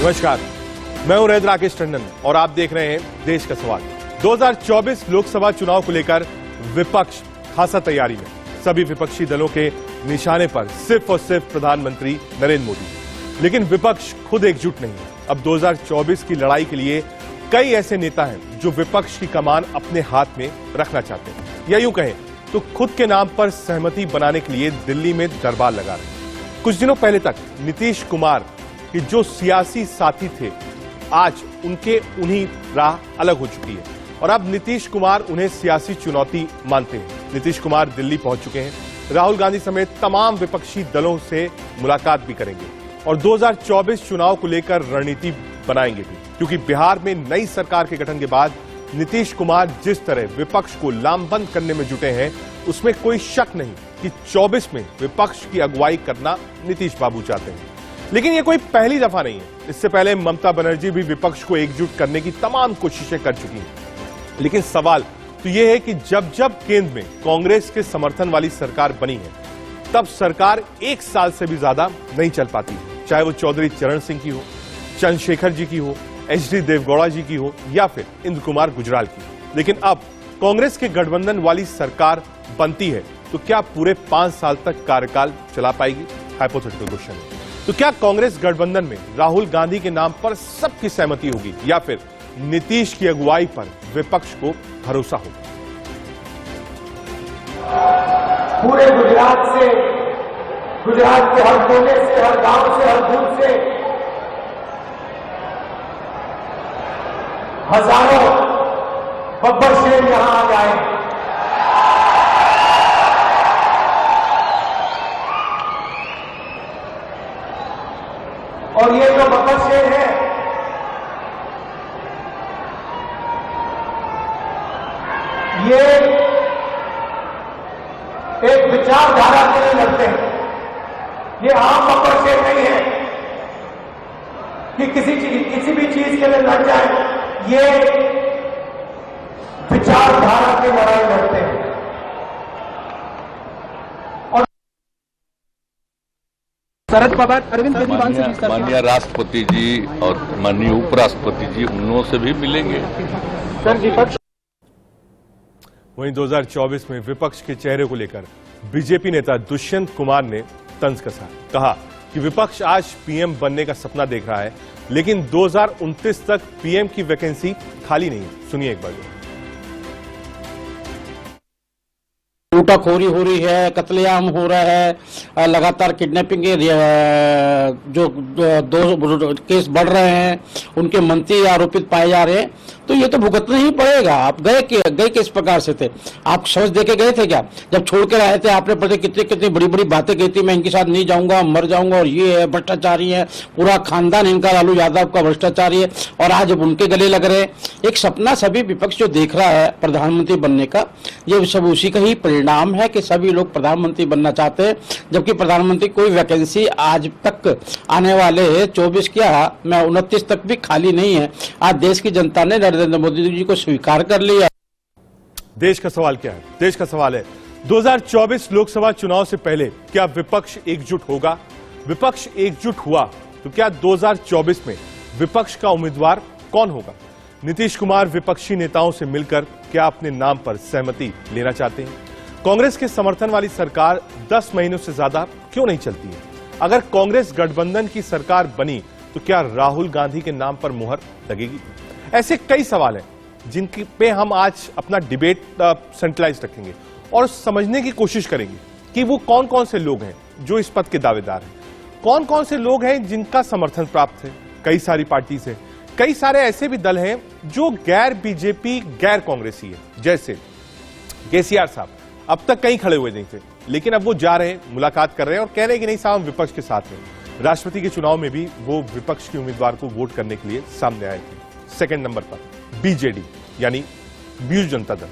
नमस्कार, मैं हूं रैद राकेश टंडन और आप देख रहे हैं देश का सवाल। 2024 लोकसभा चुनाव को लेकर विपक्ष खासा तैयारी में। सभी विपक्षी दलों के निशाने पर सिर्फ और सिर्फ प्रधानमंत्री नरेंद्र मोदी। लेकिन विपक्ष खुद एकजुट नहीं है। अब 2024 की लड़ाई के लिए कई ऐसे नेता हैं जो विपक्ष की कमान अपने हाथ में रखना चाहते हैं, या यूं कहें तो खुद के नाम पर सहमति बनाने के लिए दिल्ली में दरबार लगा रहे हैं। कुछ दिनों पहले तक नीतीश कुमार कि जो सियासी साथी थे, आज उन्हीं राह अलग हो चुकी है और अब नीतीश कुमार उन्हें सियासी चुनौती मानते हैं। नीतीश कुमार दिल्ली पहुंच चुके हैं, राहुल गांधी समेत तमाम विपक्षी दलों से मुलाकात भी करेंगे और 2024 चुनाव को लेकर रणनीति बनाएंगे भी, क्योंकि बिहार में नई सरकार के गठन के बाद नीतीश कुमार जिस तरह विपक्ष को लामबंद करने में जुटे हैं, उसमें कोई शक नहीं कि 24 में विपक्ष की अगुवाई करना नीतीश बाबू चाहते हैं। लेकिन यह कोई पहली दफा नहीं है। इससे पहले ममता बनर्जी भी विपक्ष को एकजुट करने की तमाम कोशिशें कर चुकी हैं। लेकिन सवाल तो यह है कि जब जब केंद्र में कांग्रेस के समर्थन वाली सरकार बनी है, तब सरकार एक साल से भी ज्यादा नहीं चल पाती, चाहे वो चौधरी चरण सिंह की हो, चंद्रशेखर जी की हो, एचडी देवगौड़ा जी की हो या फिर इंद्र कुमार गुजराल की। लेकिन अब कांग्रेस के गठबंधन वाली सरकार बनती है तो क्या पूरे 5 साल तक कार्यकाल चला पाएगी? हाइपोथेटिकल क्वेश्चन है। तो क्या कांग्रेस गठबंधन में राहुल गांधी के नाम पर सबकी सहमति होगी या फिर नीतीश की अगुवाई पर विपक्ष को भरोसा होगा? पूरे गुजरात से, गुजरात के हर कोने से, हर गांव से, हर बूथ से हजारों बब्बर शेर यहां आ जाए। और ये जो बब्बर शेर है, ये एक विचारधारा के लिए लड़ते हैं। ये आम बब्बर शेर नहीं है कि किसी भी चीज के लिए लड़ जाए। ये विचारधारा की लड़ाई लड़ते हैं। शरद पवार, अरविंद केजरीवाल से माननीय राष्ट्रपति जी और माननीय उपराष्ट्रपति जी उन से भी मिलेंगे। सर विपक्ष वहीं 2024 में विपक्ष के चेहरे को लेकर बीजेपी नेता दुष्यंत कुमार ने तंज कसा। कहा कि विपक्ष आज पीएम बनने का सपना देख रहा है, लेकिन 2029 तक पीएम की वैकेंसी खाली नहीं है। सुनिए एक बार। लूटाखोरी हो रही है, कत्लेआम हो रहा है, लगातार किडनैपिंग के जो दो केस बढ़ रहे हैं, उनके मंत्री आरोपित पाए जा रहे हैं, तो ये तो भुगतना ही पड़ेगा। आप गए किस प्रकार से थे? आप समझ दे के गए थे क्या? जब छोड़ के आए थे आपने पता कितनी बड़ी बड़ी बातें कही थी, मैं इनके साथ नहीं जाऊंगा, मर जाऊंगा, और ये है भ्रष्टाचारी है, पूरा खानदान इनका लालू यादव का भ्रष्टाचारी है, और आज अब उनके गले लग रहे हैं। एक सपना सभी विपक्ष जो देख रहा है प्रधानमंत्री बनने का, ये सब उसी का ही परिणाम है कि सभी लोग प्रधानमंत्री बनना चाहते हैं, जबकि प्रधानमंत्री कोई वैकेंसी आज तक आने वाले 24 क्या मैं 29 तक भी खाली नहीं है। आज देश की जनता ने नरेंद्र मोदी जी को स्वीकार कर लिया। देश का सवाल क्या है? देश का सवाल है 2024 लोकसभा चुनाव से पहले क्या विपक्ष एकजुट होगा? विपक्ष एकजुट हुआ तो क्या 2024 में विपक्ष का उम्मीदवार कौन होगा? नीतीश कुमार विपक्षी नेताओं से मिलकर क्या अपने नाम पर सहमति लेना चाहते हैं? कांग्रेस के समर्थन वाली सरकार 10 महीनों से ज्यादा क्यों नहीं चलती है? अगर कांग्रेस गठबंधन की सरकार बनी तो क्या राहुल गांधी के नाम पर मुहर लगेगी? ऐसे कई सवाल हैं जिनके पे हम आज अपना डिबेट सेंट्रलाइज रखेंगे और समझने की कोशिश करेंगे कि वो कौन कौन से लोग हैं जो इस पद के दावेदार हैं, कौन कौन से लोग हैं जिनका समर्थन प्राप्त है कई सारी पार्टी से। कई सारे ऐसे भी दल हैं जो गैर बीजेपी, गैर कांग्रेसी है, जैसे केसीआर साहब अब तक कहीं खड़े हुए नहीं थे, लेकिन अब वो जा रहे हैं, मुलाकात कर रहे हैं और कह रहे हैं कि नहीं साहब हम विपक्ष के साथ हैं। राष्ट्रपति के चुनाव में भी वो विपक्ष के उम्मीदवार को वोट करने के लिए सामने आए थे। सेकंड नंबर पर बीजेडी यानी बीजू जनता दल,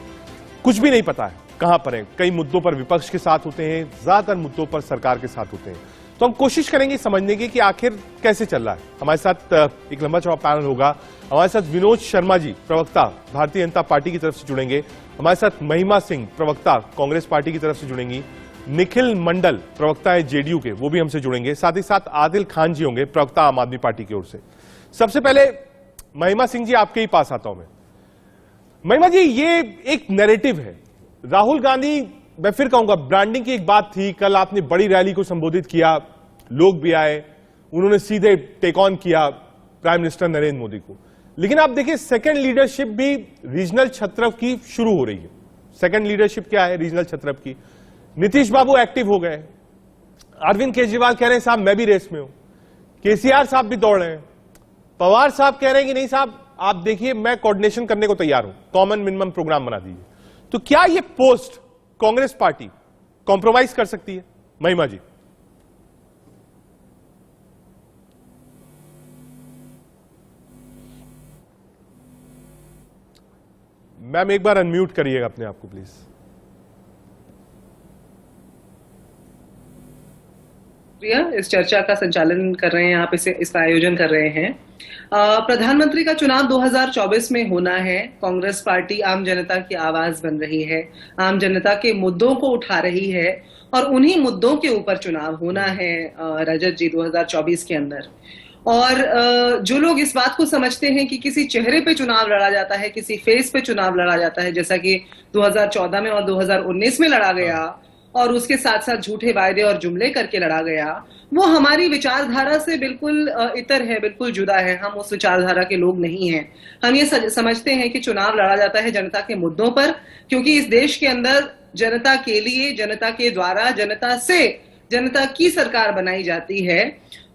कुछ भी नहीं पता है कहां पर है। कई मुद्दों पर विपक्ष के साथ होते हैं, ज्यादातर मुद्दों पर सरकार के साथ होते हैं। तो हम कोशिश करेंगे समझने की कि आखिर कैसे चल रहा है। हमारे साथ एक लंबा चौड़ा पैनल होगा। हमारे साथ विनोद शर्मा जी, प्रवक्ता भारतीय जनता पार्टी की तरफ से जुड़ेंगे। हमारे साथ महिमा सिंह, प्रवक्ता कांग्रेस पार्टी की तरफ से जुड़ेंगी। निखिल मंडल, प्रवक्ता है जेडीयू के, वो भी हमसे जुड़ेंगे। साथ ही साथ आदिल खान जी होंगे, प्रवक्ता आम आदमी पार्टी की ओर से। सबसे पहले महिमा सिंह जी आपके ही पास आता हूं मैं। महिमा जी, ये एक नैरेटिव है। राहुल गांधी, मैं फिर कहूंगा, ब्रांडिंग की एक बात थी। कल आपने बड़ी रैली को संबोधित किया, लोग भी आए, उन्होंने सीधे टेक ऑन किया प्राइम मिनिस्टर नरेंद्र मोदी को। लेकिन आप देखिए, सेकंड लीडरशिप भी रीजनल छत्रप की शुरू हो रही है। सेकंड लीडरशिप क्या है रीजनल छत्रप की? नीतीश बाबू एक्टिव हो गए, अरविंद केजरीवाल कह रहे हैं साहब मैं भी रेस में हूं, केसीआर साहब भी दौड़ रहे हैं, पवार साहब कह रहे हैं कि नहीं साहब आप देखिए मैं कोऑर्डिनेशन करने को तैयार हूं, कॉमन मिनिमम प्रोग्राम बना दीजिए। तो क्या ये पोस्ट कांग्रेस पार्टी कॉम्प्रोमाइज कर सकती है? महिमा जी। मैम एक बार अनम्यूट करिएगा अपने आप को प्लीज। इस चर्चा का संचालन कर रहे हैं आप, इसका आयोजन कर रहे हैं। प्रधानमंत्री का चुनाव 2024 में होना है। कांग्रेस पार्टी आम जनता की आवाज बन रही है, आम जनता के मुद्दों को उठा रही है और उन्हीं मुद्दों के ऊपर चुनाव होना है रजत जी 2024 के अंदर। और जो लोग इस बात को समझते हैं कि किसी चेहरे पे चुनाव लड़ा जाता है, किसी फेस पे चुनाव लड़ा जाता है, जैसा कि 2014 में और 2019 में लड़ा गया और उसके साथ साथ झूठे वायदे और जुमले करके लड़ा गया, वो हमारी विचारधारा से बिल्कुल इतर है, बिल्कुल जुदा है। हम उस विचारधारा के लोग नहीं हैं। हम ये समझते हैं कि चुनाव लड़ा जाता है जनता के मुद्दों पर, क्योंकि इस देश के अंदर जनता के लिए, जनता के द्वारा, जनता से जनता की सरकार बनाई जाती है।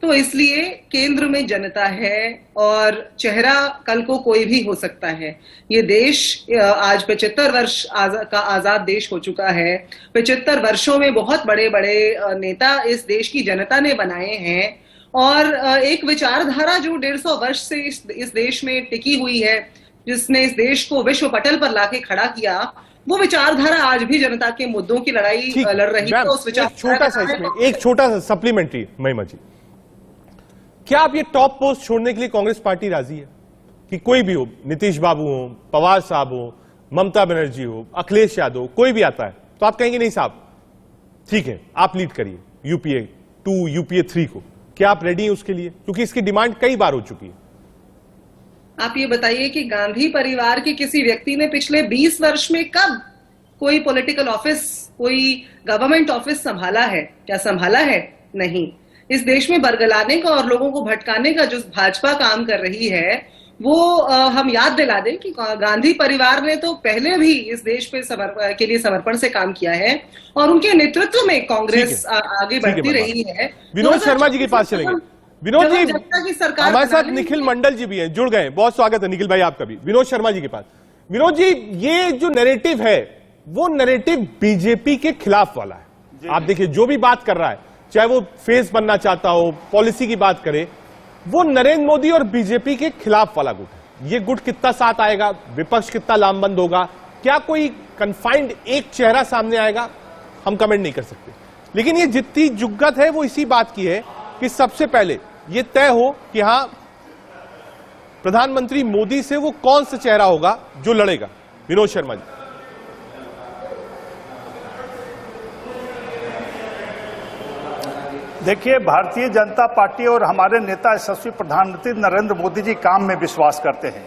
तो इसलिए केंद्र में जनता है और चेहरा कल को कोई भी हो सकता है। ये देश आज 75 वर्ष का आजाद देश हो चुका है। 75 वर्षों में बहुत बड़े बड़े नेता इस देश की जनता ने बनाए हैं और एक विचारधारा जो 150 वर्ष से इस देश में टिकी हुई है, जिसने इस देश को विश्व पटल पर लाके खड़ा किया, वो विचारधारा आज भी जनता के मुद्दों की लड़ाई लड़ रही है। उस विचारधारा एक छोटा सा सप्लीमेंट्री महिमा जी, क्या आप ये टॉप पोस्ट छोड़ने के लिए कांग्रेस पार्टी राजी है? कि कोई भी हो, नीतीश बाबू हो, पवार साहब हो, ममता बनर्जी हो, अखिलेश यादव, कोई भी आता है तो आप कहेंगे नहीं साहब ठीक है आप लीड करिए यूपीए 2 यूपीए 3 को? क्या आप रेडी हैं उसके लिए? क्योंकि इसकी डिमांड कई बार हो चुकी है। आप ये बताइए कि गांधी परिवार के किसी व्यक्ति ने पिछले 20 वर्ष में कब कोई पॉलिटिकल ऑफिस, कोई गवर्नमेंट ऑफिस संभाला है? क्या संभाला है? नहीं। इस देश में बरगलाने का और लोगों को भटकाने का जो भाजपा काम कर रही है, वो हम याद दिला दें कि गांधी परिवार ने तो पहले भी इस देश पे के लिए समर्पण से काम किया है और उनके नेतृत्व में कांग्रेस आगे बढ़ती रही है। विनोद शर्मा जी के पास चलेंगे। विनोद जी, हमारे साथ निखिल मंडल जी भी हैं, जुड़ गए, बहुत स्वागत है निखिल भाई आपका भी। विनोद शर्मा जी के पास। विनोद जी, ये जो नैरेटिव है वो नैरेटिव बीजेपी के खिलाफ वाला है। आप देखिए जो भी बात कर रहा है, चाहे वो फेस बनना चाहता हो, पॉलिसी की बात करे, वो नरेंद्र मोदी और बीजेपी के खिलाफ वाला गुट है। ये गुट कितना साथ आएगा, विपक्ष कितना लामबंद होगा, क्या कोई कन्फाइंड एक चेहरा सामने आएगा, हम कमेंट नहीं कर सकते। लेकिन ये जितनी जुग्गत है वो इसी बात की है कि सबसे पहले ये तय हो कि हां प्रधानमंत्री मोदी से वो कौन सा चेहरा होगा जो लड़ेगा। विनोद शर्मा जी। देखिए, भारतीय जनता पार्टी और हमारे नेता यशस्वी प्रधानमंत्री नरेंद्र मोदी जी काम में विश्वास करते हैं,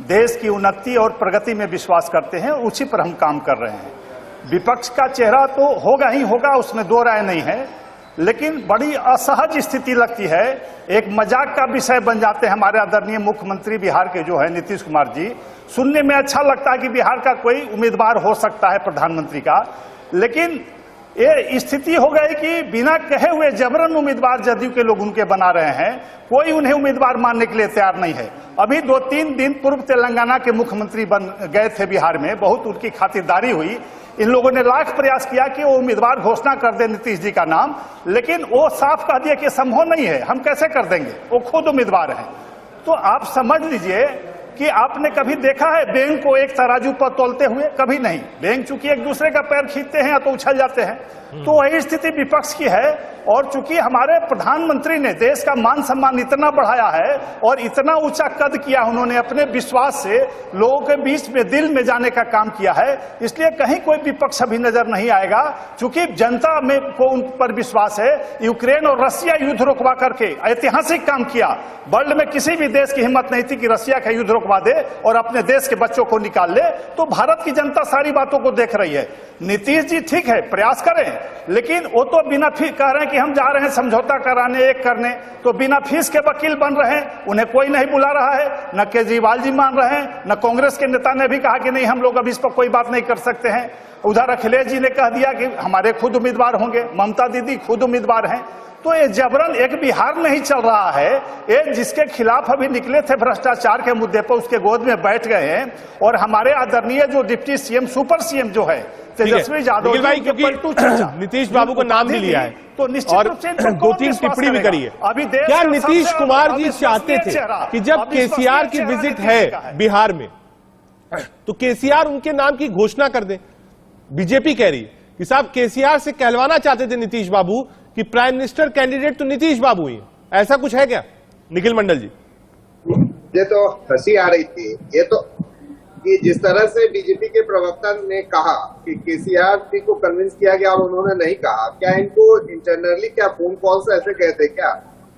देश की उन्नति और प्रगति में विश्वास करते हैं, उसी पर हम काम कर रहे हैं। विपक्ष का चेहरा तो होगा ही होगा, उसमें दो राय नहीं है, लेकिन बड़ी असहज स्थिति लगती है, एक मजाक का विषय बन जाते हैं हमारे आदरणीय मुख्यमंत्री बिहार के जो है नीतीश कुमार जी। सुनने में अच्छा लगता है कि बिहार का कोई उम्मीदवार हो सकता है प्रधानमंत्री का, लेकिन ये स्थिति हो गई कि बिना कहे हुए जबरन उम्मीदवार जदयू के लोग उनके बना रहे हैं, कोई उन्हें उम्मीदवार मानने के लिए तैयार नहीं है। अभी 2-3 दिन पूर्व तेलंगाना के मुख्यमंत्री बन गए थे बिहार में, बहुत उनकी खातिरदारी हुई। इन लोगों ने लाख प्रयास किया कि वो उम्मीदवार घोषणा कर दे नीतीश जी का नाम, लेकिन वो साफ कह दिया कि संभव नहीं है, हम कैसे कर देंगे, वो खुद उम्मीदवार हैं। तो आप समझ लीजिए कि आपने कभी देखा है बैंक को एक तराजू पर तोलते हुए? कभी नहीं। बैंक चूंकि एक दूसरे का पैर खींचते हैं या तो उछल जाते हैं, तो वही स्थिति विपक्ष की है। और चूंकि हमारे प्रधानमंत्री ने देश का मान सम्मान इतना बढ़ाया है और इतना ऊंचा कद किया, उन्होंने अपने विश्वास से लोगों के बीच में दिल में जाने का काम किया है, इसलिए कहीं कोई विपक्ष अभी नजर नहीं आएगा। चूंकि जनता में को उन पर विश्वास है। यूक्रेन और रसिया युद्ध रुकवा करके ऐतिहासिक काम किया। वर्ल्ड में किसी भी देश की हिम्मत नहीं थी कि रसिया का युद्ध रुकवा दे और अपने देश के बच्चों को निकाल ले। तो भारत की जनता सारी बातों को देख रही है। नीतीश जी ठीक है, प्रयास करें, लेकिन वो तो बिना फीस कह रहे हैं कि हम जा रहे हैं समझौता कराने, एक करने, तो बिना फीस के वकील बन रहे हैं। उन्हें कोई नहीं बुला रहा है, न केजरीवाल जी मान रहे हैं, न कांग्रेस के नेता ने भी कहा कि नहीं हम लोग अब इस पर कोई बात नहीं कर सकते हैं। उधर अखिलेश जी ने कह दिया कि हमारे खुद उम्मीदवार होंगे, ममता दीदी खुद उम्मीदवार हैं। तो ये जबरन एक बिहार नहीं चल रहा है। ये जिसके खिलाफ अभी निकले थे भ्रष्टाचार के मुद्दे पर, उसके गोद में बैठ गए हैं। और हमारे आदरणीय जो डिप्टी सीएम, सुपर सीएम जो है तेजस्वी यादव जी, भाई, क्योंकि नीतीश बाबू को नाम भी लिया है तो निश्चित रूप से 2-3 टिप्पणी भी करी है। अभी क्या नीतीश कुमार जी चाहते थे कि जब केसीआर की विजिट है बिहार में तो केसीआर उनके नाम की घोषणा कर दे? बीजेपी कह रही है कि साहब केसीआर से कहलवाना चाहते थे नीतीश बाबू कि प्राइम मिनिस्टर कैंडिडेट तो नीतीश बाबू ही है। ऐसा कुछ है क्या निखिल मंडल जी? ये तो हंसी आ रही थी। ये तो कि जिस तरह से बीजेपी के प्रवक्ता ने कहा कि केसीआर जी को कन्विंस किया गया और उन्होंने नहीं कहा, क्या इनको इंटरनली क्या फोन कॉल से ऐसे कहते क्या?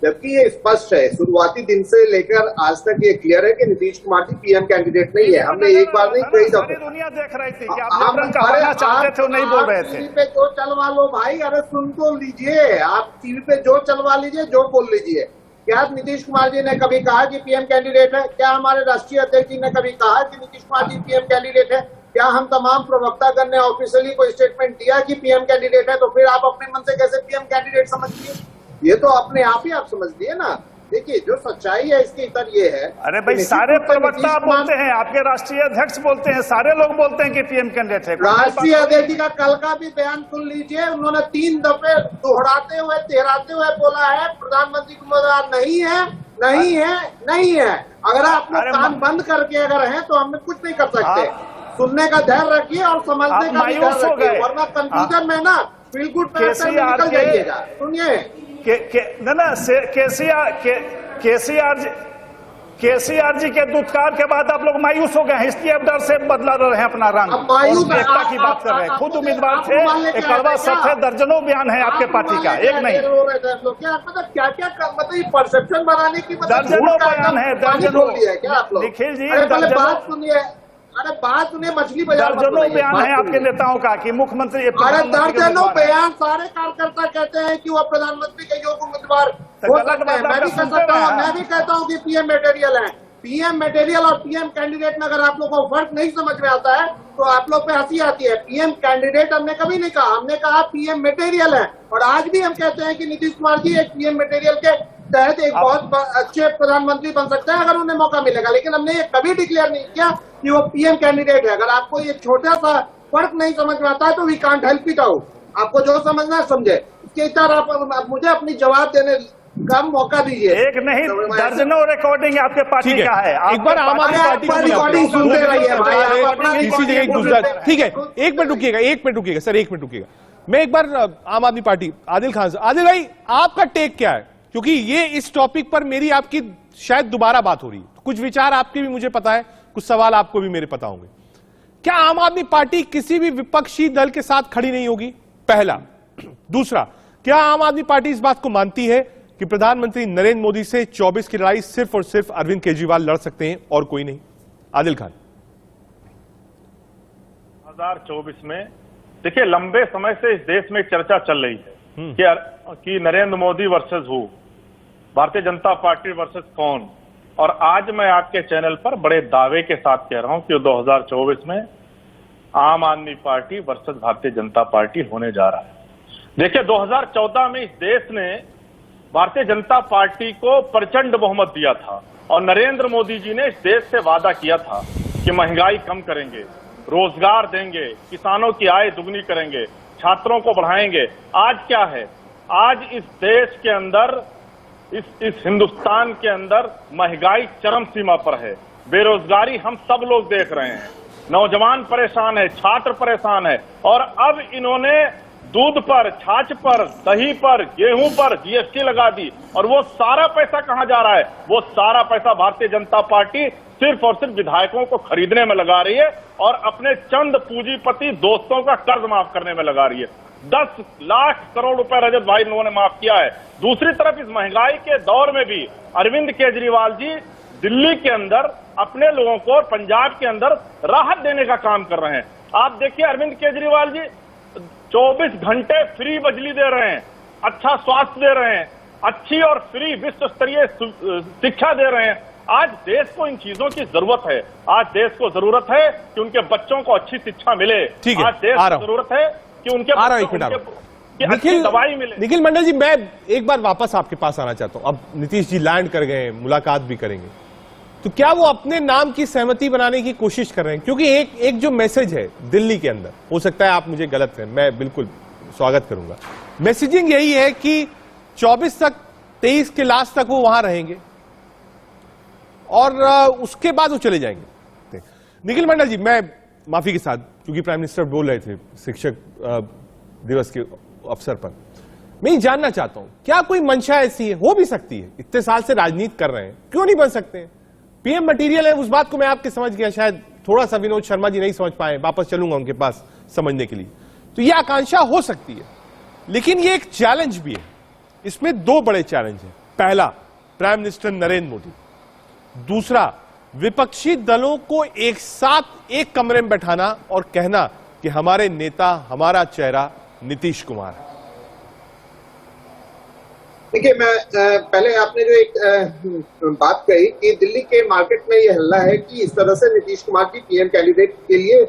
जबकि ये स्पष्ट है, शुरुआती दिन से लेकर आज तक ये क्लियर है कि नीतीश कुमार जी पीएम कैंडिडेट नहीं है। हमने एक बार नहीं, कई दफे दुनिया देख रही थी कि आप चाहते थे, नहीं बोल रहे थे। टीवी पे जो चलवा लो भाई, अरे सुन तो लीजिए। आप टीवी पे जो चलवा लीजिए, जो बोल लीजिए। क्या नीतीश कुमार जी ने कभी कहा कि पीएम कैंडिडेट है? क्या हमारे राष्ट्रीय अध्यक्ष जी ने कभी कहा कि नीतीश कुमार जी पीएम कैंडिडेट है? क्या हम तमाम प्रवक्तागण ने ऑफिशियली कोई स्टेटमेंट दिया कि पीएम कैंडिडेट है? तो फिर आप अपने मन से कैसे पीएम कैंडिडेट समझ लिए? ये तो अपने आप ही आप समझ लिए ना। देखिए जो सच्चाई है इसके इतर ये है। अरे भाई सारे प्रवक्ता बोलते हैं, आपके राष्ट्रीय अध्यक्ष बोलते हैं, सारे लोग बोलते हैं कि पीएम कैंडिडेट है। राष्ट्रीय अध्यक्ष जी का कल का भी बयान सुन लीजिए। उन्होंने 3 दफे दोहराते हुए तेहराते हुए बोला है प्रधानमंत्री उम्मीदवार नहीं है, नहीं है, नहीं है। अगर आप लोग कान बंद करके अगर हैं तो हम कुछ नहीं कर सकते। सुनने का धैर्य रखिए और समझने का भी धैर्य रखिए, वरना कंफ्यूजन में ना फील गुड पैसे में निकल जाइएगा। सुनिए केसीआर जी के दुत्कार के बाद आप लोग मायूस हो गए हैं, इसलिए अब डर से बदला रहे हैं अपना रंग। एकता की बात कर रहे हैं, खुद उम्मीदवार थे, एक कड़वा सच है, दर्जनों बयान है आपके पार्टी का, एक नहीं। क्या क्या मतलब परसेप्शन बनाने की दर्जनों बयान है, दर्जनों। निखिल जी बात सुनिए, अरे बात सुनिए, मछली बाजार दर्जनों बयान है आपके नेताओं का कि मुख्यमंत्री, अरे दर्जनों बयान सारे कार्यकर्ता कहते हैं कि वो प्रधानमंत्री के योग्य उम्मीदवार हो सकते हैं। मैं भी कह सकता हूँ, मैं भी कहता हूँ कि पीएम मटेरियल है। पीएम मटेरियल और पीएम कैंडिडेट में अगर आप लोगों को फर्क नहीं समझ में आता है तो आप लोग पे हंसी आती है। पीएम कैंडिडेट हमने कभी नहीं कहा, हमने कहा पीएम मटेरियल है। और आज भी हम कहते हैं कि नीतीश कुमार जी एक पीएम मटेरियल के तहत एक बहुत अच्छे प्रधानमंत्री बन सकते हैं अगर उन्हें मौका मिलेगा। लेकिन हमने ये कभी डिक्लेयर नहीं किया कि वो पीएम कैंडिडेट है। अगर आपको ये छोटा सा फर्क नहीं समझ में आता है तो we can't help it out. आपको जो समझना है समझे। इसके तरह आप मुझे अपनी जवाब देने का मौका दीजिए। एक नहीं, दर्जनों रिकॉर्डिंग आपके पार्टी का है। एक बार आम आदमी पार्टी की रिकॉर्डिंग सुनते रहिए भाई। किसी जगह एक दूसरा, ठीक है, एक मिनट रुकिएगा सर, 1 मिनट रुकिएगा। मैं एक बार आम आदमी पार्टी, आदिल खान, आदिल भाई आपका टेक क्या है? क्योंकि ये इस टॉपिक पर मेरी आपकी शायद दोबारा बात हो रही है, कुछ विचार आपके भी मुझे पता है, कुछ सवाल आपको भी मेरे पता होंगे। क्या आम आदमी पार्टी किसी भी विपक्षी दल के साथ खड़ी नहीं होगी? पहला। दूसरा, क्या आम आदमी पार्टी इस बात को मानती है कि प्रधानमंत्री नरेंद्र मोदी से 24 की लड़ाई सिर्फ और सिर्फ अरविंद केजरीवाल लड़ सकते हैं और कोई नहीं? आदिल खान। 2024 में देखिए, लंबे समय से इस देश में चर्चा चल रही है कि Narendra Modi versus who, Bharatiya Janata party versus कौन। और आज मैं आपके चैनल पर बड़े दावे के साथ कह रहा हूं कि 2024 में आम आदमी party versus Bharatiya Janata party होने जा रहा है। देखिए, 2014 में इस देश ने भारतीय जनता पार्टी को प्रचंड बहुमत दिया था और नरेंद्र मोदी जी ने इस देश से वादा किया था कि महंगाई कम करेंगे, रोजगार देंगे, किसानों की आय दुगनी करेंगे, छात्रों को बढ़ाएंगे। आज क्या है? आज इस देश के अंदर, इस हिंदुस्तान के अंदर महंगाई चरम सीमा पर है। बेरोजगारी हम सब लोग देख रहे हैं, नौजवान परेशान है, छात्र परेशान है, और अब इन्होंने दूध पर, छाछ पर, दही पर, गेहूं पर जीएसटी लगा दी। और वो सारा पैसा कहां जा रहा है? वो सारा पैसा भारतीय जनता पार्टी सिर्फ और सिर्फ विधायकों को खरीदने में लगा रही है और अपने चंद पूंजीपति दोस्तों का कर्ज माफ करने में लगा रही है। 10 लाख करोड़ रुपए रजत भाई लोगों ने माफ किया है। दूसरी तरफ इस महंगाई के दौर में भी अरविंद केजरीवाल जी दिल्ली के अंदर अपने लोगों को और पंजाब के अंदर राहत देने का काम कर रहे हैं। आप देखिए, अरविंद केजरीवाल जी 24 घंटे फ्री बिजली दे रहे हैं, अच्छा स्वास्थ्य दे रहे हैं, अच्छी और फ्री विश्व स्तरीय शिक्षा दे रहे हैं। आज देश को इन चीजों की जरूरत है। आज देश को जरूरत है कि उनके बच्चों को अच्छी शिक्षा मिले। ठीक है, आज देश को जरूरत है कि उनके अच्छी दवाई मिले। निखिल मंडल जी, मैं एक बार वापस आपके पास आना चाहता हूं। अब नीतीश जी लैंड कर गए, मुलाकात भी करेंगे, तो क्या वो अपने नाम की सहमति बनाने की कोशिश कर रहे हैं? क्योंकि एक जो मैसेज है दिल्ली के अंदर, हो सकता है आप मुझे गलत कहें, मैं बिल्कुल स्वागत करूंगा, मैसेजिंग यही है कि 24 तक, 23 के लास्ट तक वो वहां रहेंगे और उसके बाद वो चले जाएंगे। निखिल मंडल जी, मैं माफी के साथ, क्योंकि प्राइम मिनिस्टर बोल रहे थे शिक्षक दिवस के अवसर पर, मैं ये जानना चाहता हूं, क्या कोई मंशा ऐसी है? हो भी सकती है, इतने साल से राजनीति कर रहे हैं, क्यों नहीं बन सकते हैं? पीएम मटेरियल है, उस बात को मैं आपके समझ गया, शायद थोड़ा सा विनोद शर्मा जी नहीं समझ पाए, वापस चलूंगा उनके पास समझने के लिए। तो यह आकांक्षा हो सकती है, लेकिन ये एक चैलेंज भी है। इसमें 2 बड़े चैलेंज हैं। पहला, प्राइम मिनिस्टर नरेंद्र मोदी, दूसरा, विपक्षी दलों को एक साथ एक कमरे में बैठाना और कहना कि हमारे नेता, हमारा चेहरा नीतीश कुमार है। देखिए, मैं पहले आपने जो एक बात कही कि दिल्ली के मार्केट में ये हल्ला है कि इस तरह से नीतीश कुमार की पीएम कैंडिडेट के लिए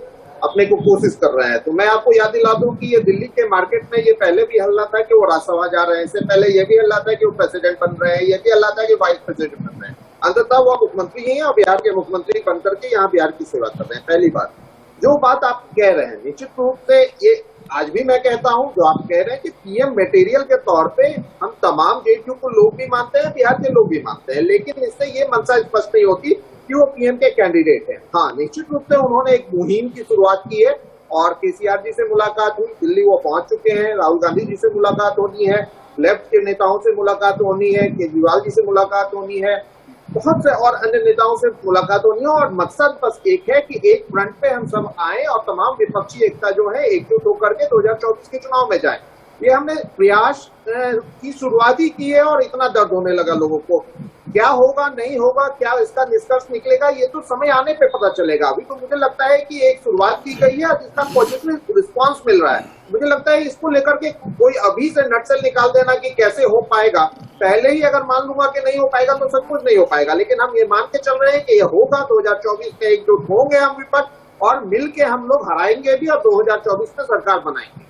अपने को कोशिश कर रहे हैं, तो मैं आपको याद दिला दूं कि ये दिल्ली के मार्केट में ये पहले भी हल्ला था कि वो राज्यसभा जा रहे हैं, इससे पहले ये भी हल्ला था कि वो प्रेसिडेंट बन रहे हैं, ये भी हल्ला था कि वाइस प्रेसिडेंट बन रहे हैं। अंततः वो मुख्यमंत्री ही हैं और बिहार के मुख्यमंत्री बनकर के यहाँ बिहार की सेवा कर रहे हैं। पहली बात, जो बात आप कह रहे हैं, निश्चित रूप से ये आज भी मैं कहता हूं, जो आप कह रहे हैं कि पीएम मटेरियल के तौर पे हम तमाम जेडीयू को लोग भी मानते हैं, बिहार के लोग भी मानते हैं, लेकिन इससे ये मंशा स्पष्ट नहीं होती कि वो पीएम के कैंडिडेट हैं। हाँ, निश्चित रूप से उन्होंने एक मुहिम की शुरुआत की है और केसीआर जी से मुलाकात हुई, दिल्ली वो पहुंच चुके हैं, राहुल गांधी जी से मुलाकात होनी है, लेफ्ट के नेताओं से मुलाकात होनी है, केजरीवाल जी से मुलाकात होनी है, बहुत से और अन्य नेताओं से मुलाकात होनी है, और मकसद बस एक है कि एक फ्रंट पे हम सब आए और तमाम विपक्षी एकता जो है एकजुट होकर के 2024 के चुनाव में जाए। ये हमने प्रयास की शुरुआत ही की है और इतना दर्द होने लगा लोगों को। क्या होगा, नहीं होगा, क्या इसका निष्कर्ष निकलेगा, ये तो समय आने पे पता चलेगा। अभी तो मुझे लगता है कि एक शुरुआत की गई है जिसका पॉजिटिव रिस्पांस मिल रहा है। मुझे लगता है इसको लेकर के कोई अभी से नटसेल निकाल देना कि कैसे हो पाएगा, पहले ही अगर मान लूंगा कि नहीं हो पाएगा तो सब कुछ नहीं हो पाएगा, लेकिन हम ये मान के चल रहे हैं कि ये होगा। 2024 में एकजुट होंगे हम विपक्ष और मिलके हम लोग हराएंगे भी और 2024 में सरकार बनाएंगे।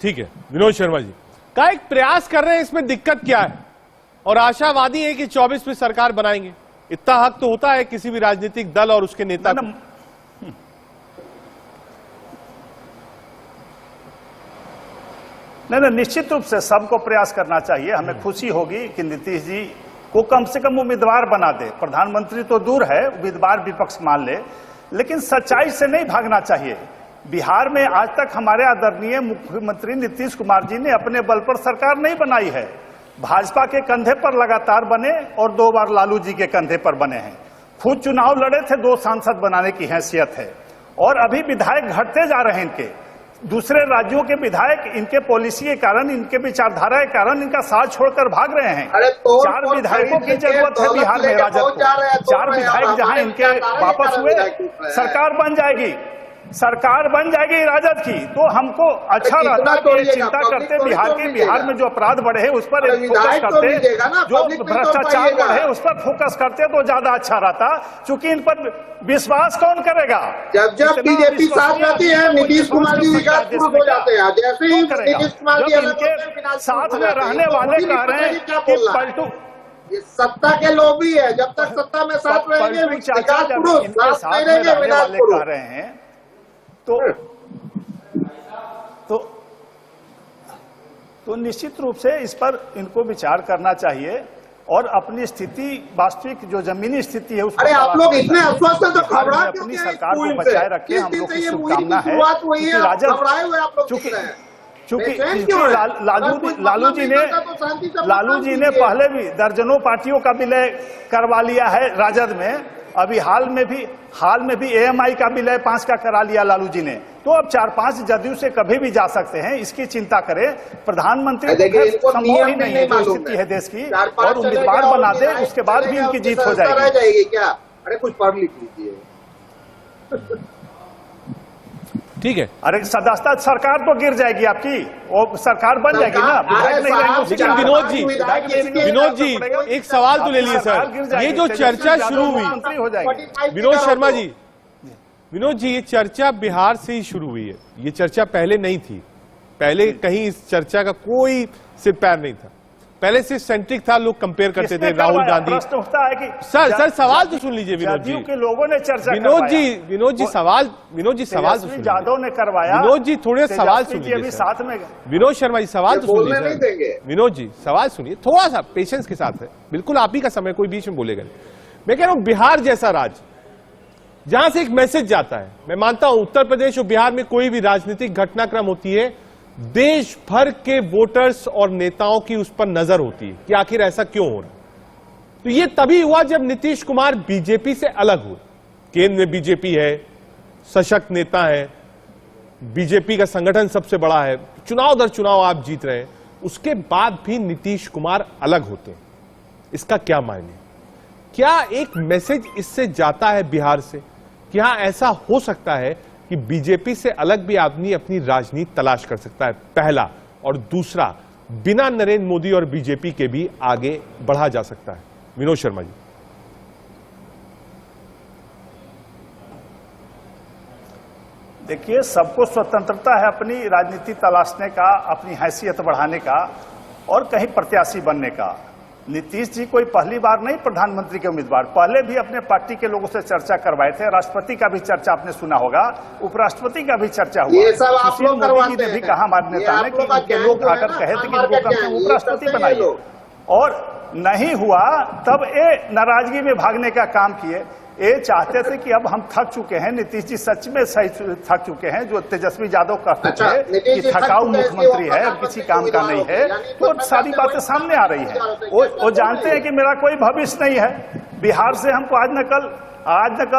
ठीक है, विनोद शर्मा जी का एक प्रयास कर रहे हैं, इसमें दिक्कत क्या है? और आशावादी है कि 24 में सरकार बनाएंगे, इतना हक तो होता है किसी भी राजनीतिक दल और उसके नेता को। नहीं, निश्चित रूप से सबको प्रयास करना चाहिए। हमें खुशी होगी कि नीतीश जी को कम से कम उम्मीदवार बना दे। प्रधानमंत्री तो दूर है, उम्मीदवार विपक्ष मान ले, लेकिन सच्चाई से नहीं भागना चाहिए। बिहार में आज तक हमारे आदरणीय मुख्यमंत्री नीतीश कुमार जी ने अपने बल पर सरकार नहीं बनाई है। भाजपा के कंधे पर लगातार बने और 2 बार लालू जी के कंधे पर बने हैं। खुद चुनाव लड़े थे, 2 सांसद बनाने की हैसियत है और अभी विधायक घटते जा रहे हैं इनके। दूसरे राज्यों के विधायक इनके पॉलिसी के कारण, इनके विचारधारा के कारण इनका साथ छोड़कर भाग रहे हैं। 4 विधायकों की जरूरत है बिहार में राजद को। 4 विधायक जहां इनके वापस हुए, सरकार बन जाएगी, सरकार बन जाएगी राजद की, तो हमको अच्छा रहता कि चिंता करते बिहार में जो अपराध बढ़े हैं उस पर फोकस करते, जो भ्रष्टाचार बढ़े उस पर फोकस करते तो ज्यादा अच्छा रहता, क्योंकि इन पर विश्वास कौन करेगा? जब बीजेपी साथ रहती है, नीतीश कुमार जी विकासपुरुष हो जाते हैं। जैसे ही नीतीश कुमार जी इनके साथ में रहने वाले कह रहे हैं कि पलटू, ये सत्ता के लोभी है, जब तक सत्ता में साथ रहेंगे विकासपुरुष, साथ में रहेंगे विकासपुरुष रहे हैं तो निश्चित रूप से इस पर इनको विचार करना चाहिए। और अपनी स्थिति, वास्तविक जो जमीनी स्थिति है उसको अरे आप लोग इतने अस्वस्थ हैं तो घबरा क्यों अपनी गए सरकार को स्कूल बचाए से? रखे, हम किस लोग दिन की से ये मुहिम शुभकामना की है। शुरुआत हुई है, क्योंकि आप घबराए हुए आप लोग चूंकि दिख रहे हैं। चूंकि बेचैन क्यों हैं? लालू जी ने लालू जी ने पहले भी दर्जनों पार्टियों का विलय करवा लिया है राजद में। अभी हाल में भी एएमआई का विलय 5 का करा लिया लालू जी ने। तो अब 4-5 जदयू से कभी भी जा सकते हैं, इसकी चिंता करें। प्रधानमंत्री संभव ही नहीं है, जो स्थिति है देश की, और उम्मीदवार बना दे, उसके बाद भी इनकी जीत हो जाएगी। क्या? अरे कुछ पढ़ लिख लीजिए। ठीक है। अरे सदस्यता सरकार तो गिर जाएगी आपकी, वो सरकार बन जाएगी ना, विधायक नहीं रहेंगे। लेकिन विनोद जी एक सवाल तो ले लिए सर, ये जो चर्चा शुरू हुई, विनोद जी ये चर्चा बिहार से ही शुरू हुई है, ये चर्चा पहले नहीं थी। पहले कहीं इस चर्चा का कोई सिर पैर नहीं था, पहले से सेंट्रिक था, लोग कंपेयर करते थे राहुल गांधी। प्रश्न उठता है कि सर सवाल तो सुन लीजिए विनोद जी, के लोगों ने चर्चा विनोद जी सवाल तो सुन यादव ने करवाया। विनोद जी थोड़े सवाल सुन लीजिए साथ में। विनोद शर्मा जी सवाल तो सुन लीजिए। विनोद जी सवाल सुनिए, थोड़ा सा पेशेंस के साथ है, बिल्कुल आप ही का समय, कोई बीच में बोलेगा नहीं। मैं कह रहा हूं बिहार जैसा राज्य जहां से एक मैसेज जाता है, मैं मानता हूं उत्तर प्रदेश और बिहार में कोई भी राजनीतिक घटनाक्रम होती है, देश भर के वोटर्स और नेताओं की उस पर नजर होती है कि आखिर ऐसा क्यों हो रहा है। तो ये तभी हुआ जब नीतीश कुमार बीजेपी से अलग हुए। केंद्र में बीजेपी है, सशक्त नेता है, बीजेपी का संगठन सबसे बड़ा है, चुनाव दर चुनाव आप जीत रहे हैं, उसके बाद भी नीतीश कुमार अलग होते हैं। इसका क्या मायने? क्या एक मैसेज इससे जाता है बिहार से कि हां ऐसा हो सकता है कि बीजेपी से अलग भी आदमी अपनी राजनीति तलाश कर सकता है, पहला। और दूसरा, बिना नरेंद्र मोदी और बीजेपी के भी आगे बढ़ा जा सकता है। विनोद शर्मा जी। देखिए, सबको स्वतंत्रता है अपनी राजनीति तलाशने का, अपनी हैसियत बढ़ाने का और कहीं प्रत्याशी बनने का। नीतीश जी कोई पहली बार नहीं प्रधानमंत्री के उम्मीदवार, पहले भी अपने पार्टी के लोगों से चर्चा करवाए थे। राष्ट्रपति का भी चर्चा आपने सुना होगा, उपराष्ट्रपति का भी चर्चा हुआ। ये सब आप लोग करवाते हैं। भी कहा हमारे नेता ने कि लोग आकर कहे थे कि इनको कम से कम उपराष्ट्रपति बनाइए, और नहीं हुआ। तब ये नाराजगी में भागने का काम किए। ये चाहते थे कि अब हम थक चुके हैं, नीतीश जी सच में सही थक चुके हैं। जो तेजस्वी यादव कहते थे कि थकाऊ मुख्यमंत्री है, किसी काम का नहीं है, तो सारी बातें सामने आ रही हैं। वो जानते हैं कि मेरा कोई भविष्य नहीं है बिहार से, हमको आज न कल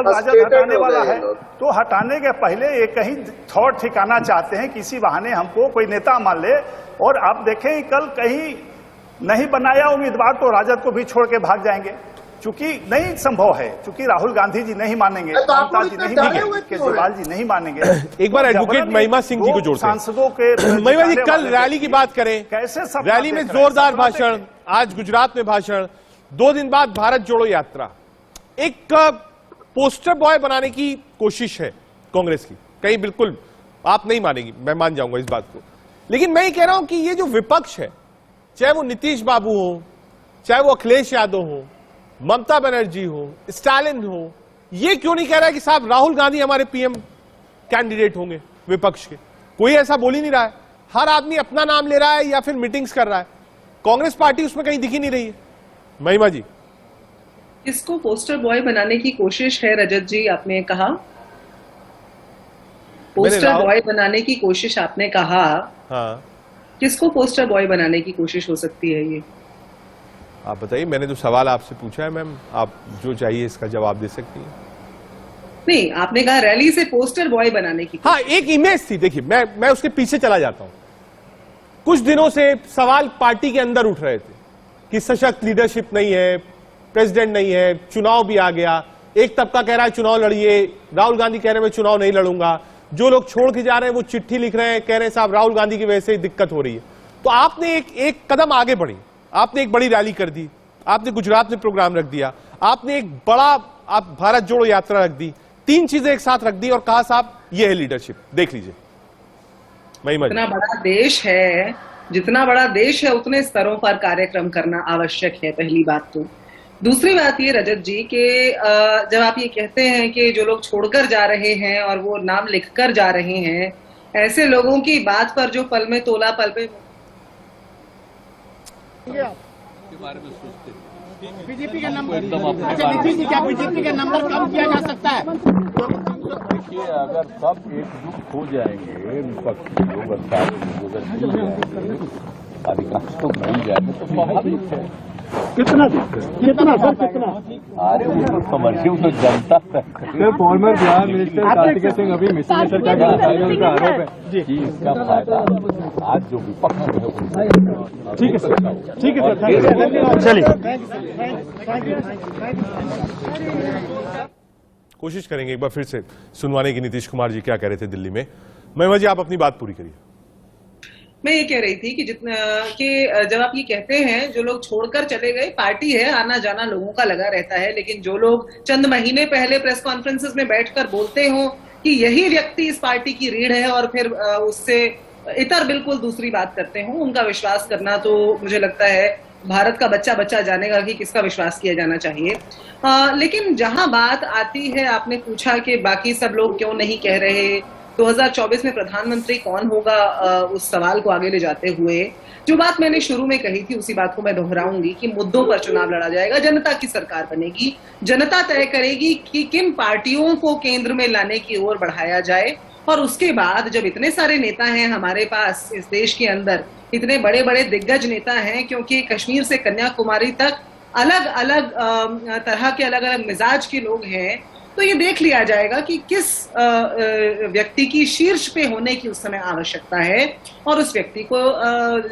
राजद हटाने वाला है। तो हटाने के पहले ये कहीं थॉट ठिकाना चाहते हैं, किसी बहाने हमको कोई नेता मान ले। और आप देखें कल कहीं नहीं बनाया उम्मीदवार तो राजद को भी छोड़ के भाग जाएंगे, चूंकि नहीं संभव है, चूंकि राहुल गांधी जी नहीं मानेंगे, ममता जी नहीं मानेंगे, केजरीवाल जी नहीं मानेंगे। एक बार एडवोकेट महिमा सिंह जी को जोड़ते हैं। सांसदों के महिमा जी, कल रैली की बात करें, कैसे रैली में जोरदार भाषण, आज गुजरात में भाषण, 2 दिन बाद भारत जोड़ो यात्रा। एक पोस्टर बॉय बनाने की कोशिश है कांग्रेस की, कहीं बिल्कुल आप नहीं मानेंगी, मैं मान जाऊंगा इस बात को। लेकिन मैं ये कह रहा हूं कि ये जो विपक्ष है, चाहे वो नीतीश बाबू हो, चाहे वो अखिलेश यादव हो, ममता बनर्जी हो, स्टालिन हो, ये क्यों नहीं कह रहा है कि साहब राहुल गांधी हमारे पीएम कैंडिडेट होंगे विपक्ष के? कोई ऐसा बोल ही नहीं रहा है। हर आदमी अपना नाम ले रहा है या फिर मीटिंग्स कर रहा है। कांग्रेस पार्टी उसमें कहीं दिखी नहीं रही है। महिमा जी, इसको पोस्टर बॉय बनाने की कोशिश है रजत जी, आपने कहा पोस्टर बॉय बनाने की कोशिश, आपने कहा। हाँ, किसको पोस्टर बॉय बनाने की कोशिश हो सकती है ये? आप बताइए, मैंने तो सवाल आपसे पूछा है मैम, आप जो चाहिए इसका जवाब दे सकती हैं। नहीं, आपने कहा रैली से पोस्टर बॉय बनाने की। हाँ, एक इमेज थी। देखिए, मैं उसके पीछे चला जाता हूं। कुछ दिनों से सवाल पार्टी के अंदर उठ रहे थे कि सशक्त लीडरशिप नहीं है, प्रेसिडेंट नहीं है, चुनाव भी आ गया। एक तबका कह रहा है चुनाव लड़िए, राहुल गांधी कह रहे हैं मैं चुनाव नहीं लड़ूंगा। जो लोग छोड़ के जा रहे हैं वो चिट्ठी लिख रहे हैं, कह रहे हैं साहब राहुल गांधी की वजह से दिक्कत हो रही है। तो आपने एक कदम आगे बढ़ी, आपने एक बड़ी रैली कर दी, आपने गुजरात में प्रोग्राम रख दिया, आपने एक बड़ा आप भारत जोड़ो यात्रा रख दी, 3 चीजें एक साथ रख दी और कहा साहब ये है लीडरशिप। देख लीजिए महिमा, जितना बड़ा देश है, जितना बड़ा देश है उतने स्तरों पर कार्यक्रम करना आवश्यक है, पहली बात तो। दूसरी बात ये रजत जी कि जब आप ये कहते हैं कि जो लोग छोड़कर जा रहे हैं और वो नाम लिखकर जा रहे हैं, ऐसे लोगों की बात पर जो पल में तोला पल में के बारे में सोचते हैं। बीजेपी का नंबर एकदम अपने अच्छा बारे में। नीतीश जी, क्या बीजेपी का नंबर कम किया जा सकता है? देखिए, अगर सब एकजुट हो जाएंगे, विपक्षी लोग अगर मिल जाएंगे, अधिकांश तो मिल जाएंगे तो स्वाभाविक है। कितना सर कितना? अरे वो तो समझिए, वो तो जनता फॉर्मर बिहार मिनिस्टर कार्तिकेय सिंह अभी मिशन चर्चा का आरोप है जी, इसका फायदा आज जो विपक्ष है उनको। ठीक है सर, ठीक है सर, चलिए। कोशिश करेंगे एक बार फिर से सुनवाने की नीतीश कुमार जी क्या कह रहे थे दिल्ली में। महिमा जी, आप अपनी बात पूरी करिए। मैं ये कह रही थी कि जब आप ये कहते हैं, जो लोग छोड़कर चले गए, पार्टी है, आना जाना लोगों का लगा रहता है, लेकिन जो लोग चंद महीने पहले प्रेस कॉन्फ्रेंसेस में बैठकर बोलते हो कि यही व्यक्ति इस पार्टी की रीढ़ है और फिर उससे इतर बिल्कुल दूसरी बात करते हो, उनका विश्वास करना तो मुझे लगता है भारत का बच्चा बच्चा जानेगा कि किसका विश्वास किया जाना चाहिए। लेकिन जहां बात आती है, आपने पूछा कि बाकी सब लोग क्यों नहीं कह रहे 2024 में प्रधानमंत्री कौन होगा, उस सवाल को आगे ले जाते हुए जो बात मैंने शुरू में कही थी उसी बात को मैं दोहराऊंगी कि मुद्दों पर चुनाव लड़ा जाएगा, जनता की सरकार बनेगी, जनता तय करेगी कि किन पार्टियों को केंद्र में लाने की ओर बढ़ाया जाए। और उसके बाद जब इतने सारे नेता हैं हमारे पास इस देश के अंदर, इतने बड़े बड़े दिग्गज नेता हैं, क्योंकि कश्मीर से कन्याकुमारी तक अलग अलग तरह के अलग अलग मिजाज के लोग हैं, तो ये देख लिया जाएगा कि किस व्यक्ति की शीर्ष पे होने की उस समय आवश्यकता है और उस व्यक्ति को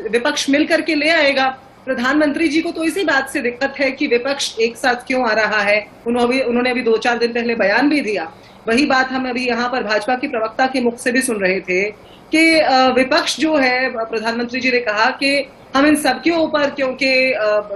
विपक्ष मिलकर के ले आएगा। प्रधानमंत्री जी को तो इसी बात से दिक्कत है कि विपक्ष एक साथ क्यों आ रहा है। उन्होंने अभी 2-4 दिन पहले बयान भी दिया। वही बात हम अभी यहाँ पर भाजपा के प्रवक्ता के मुख से भी सुन रहे थे कि विपक्ष जो है, प्रधानमंत्री जी ने कहा कि हम इन सबके ऊपर क्योंकि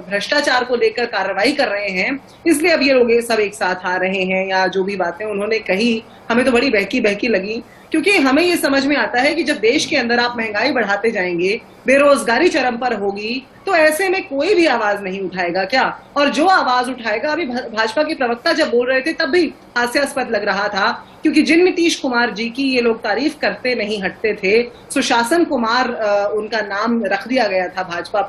भ्रष्टाचार को लेकर कार्रवाई कर रहे हैं, इसलिए अब ये लोग सब एक साथ आ रहे हैं, या जो भी बातें उन्होंने कही हमें तो बड़ी बहकी बहकी लगी। क्योंकि हमें ये समझ में आता है कि जब देश के अंदर आप महंगाई बढ़ाते जाएंगे, बेरोजगारी चरम पर होगी, तो ऐसे में कोई भी आवाज नहीं उठाएगा क्या? और जो आवाज उठाएगा, अभी भाजपा के प्रवक्ता जब बोल रहे थे तब भी हास्यास्पद लग रहा था, क्योंकि जिन नीतीश कुमार जी की ये लोग तारीफ करते नहीं हटते थे, सुशासन कुमार उनका नाम रख दिया गया था, भाजपा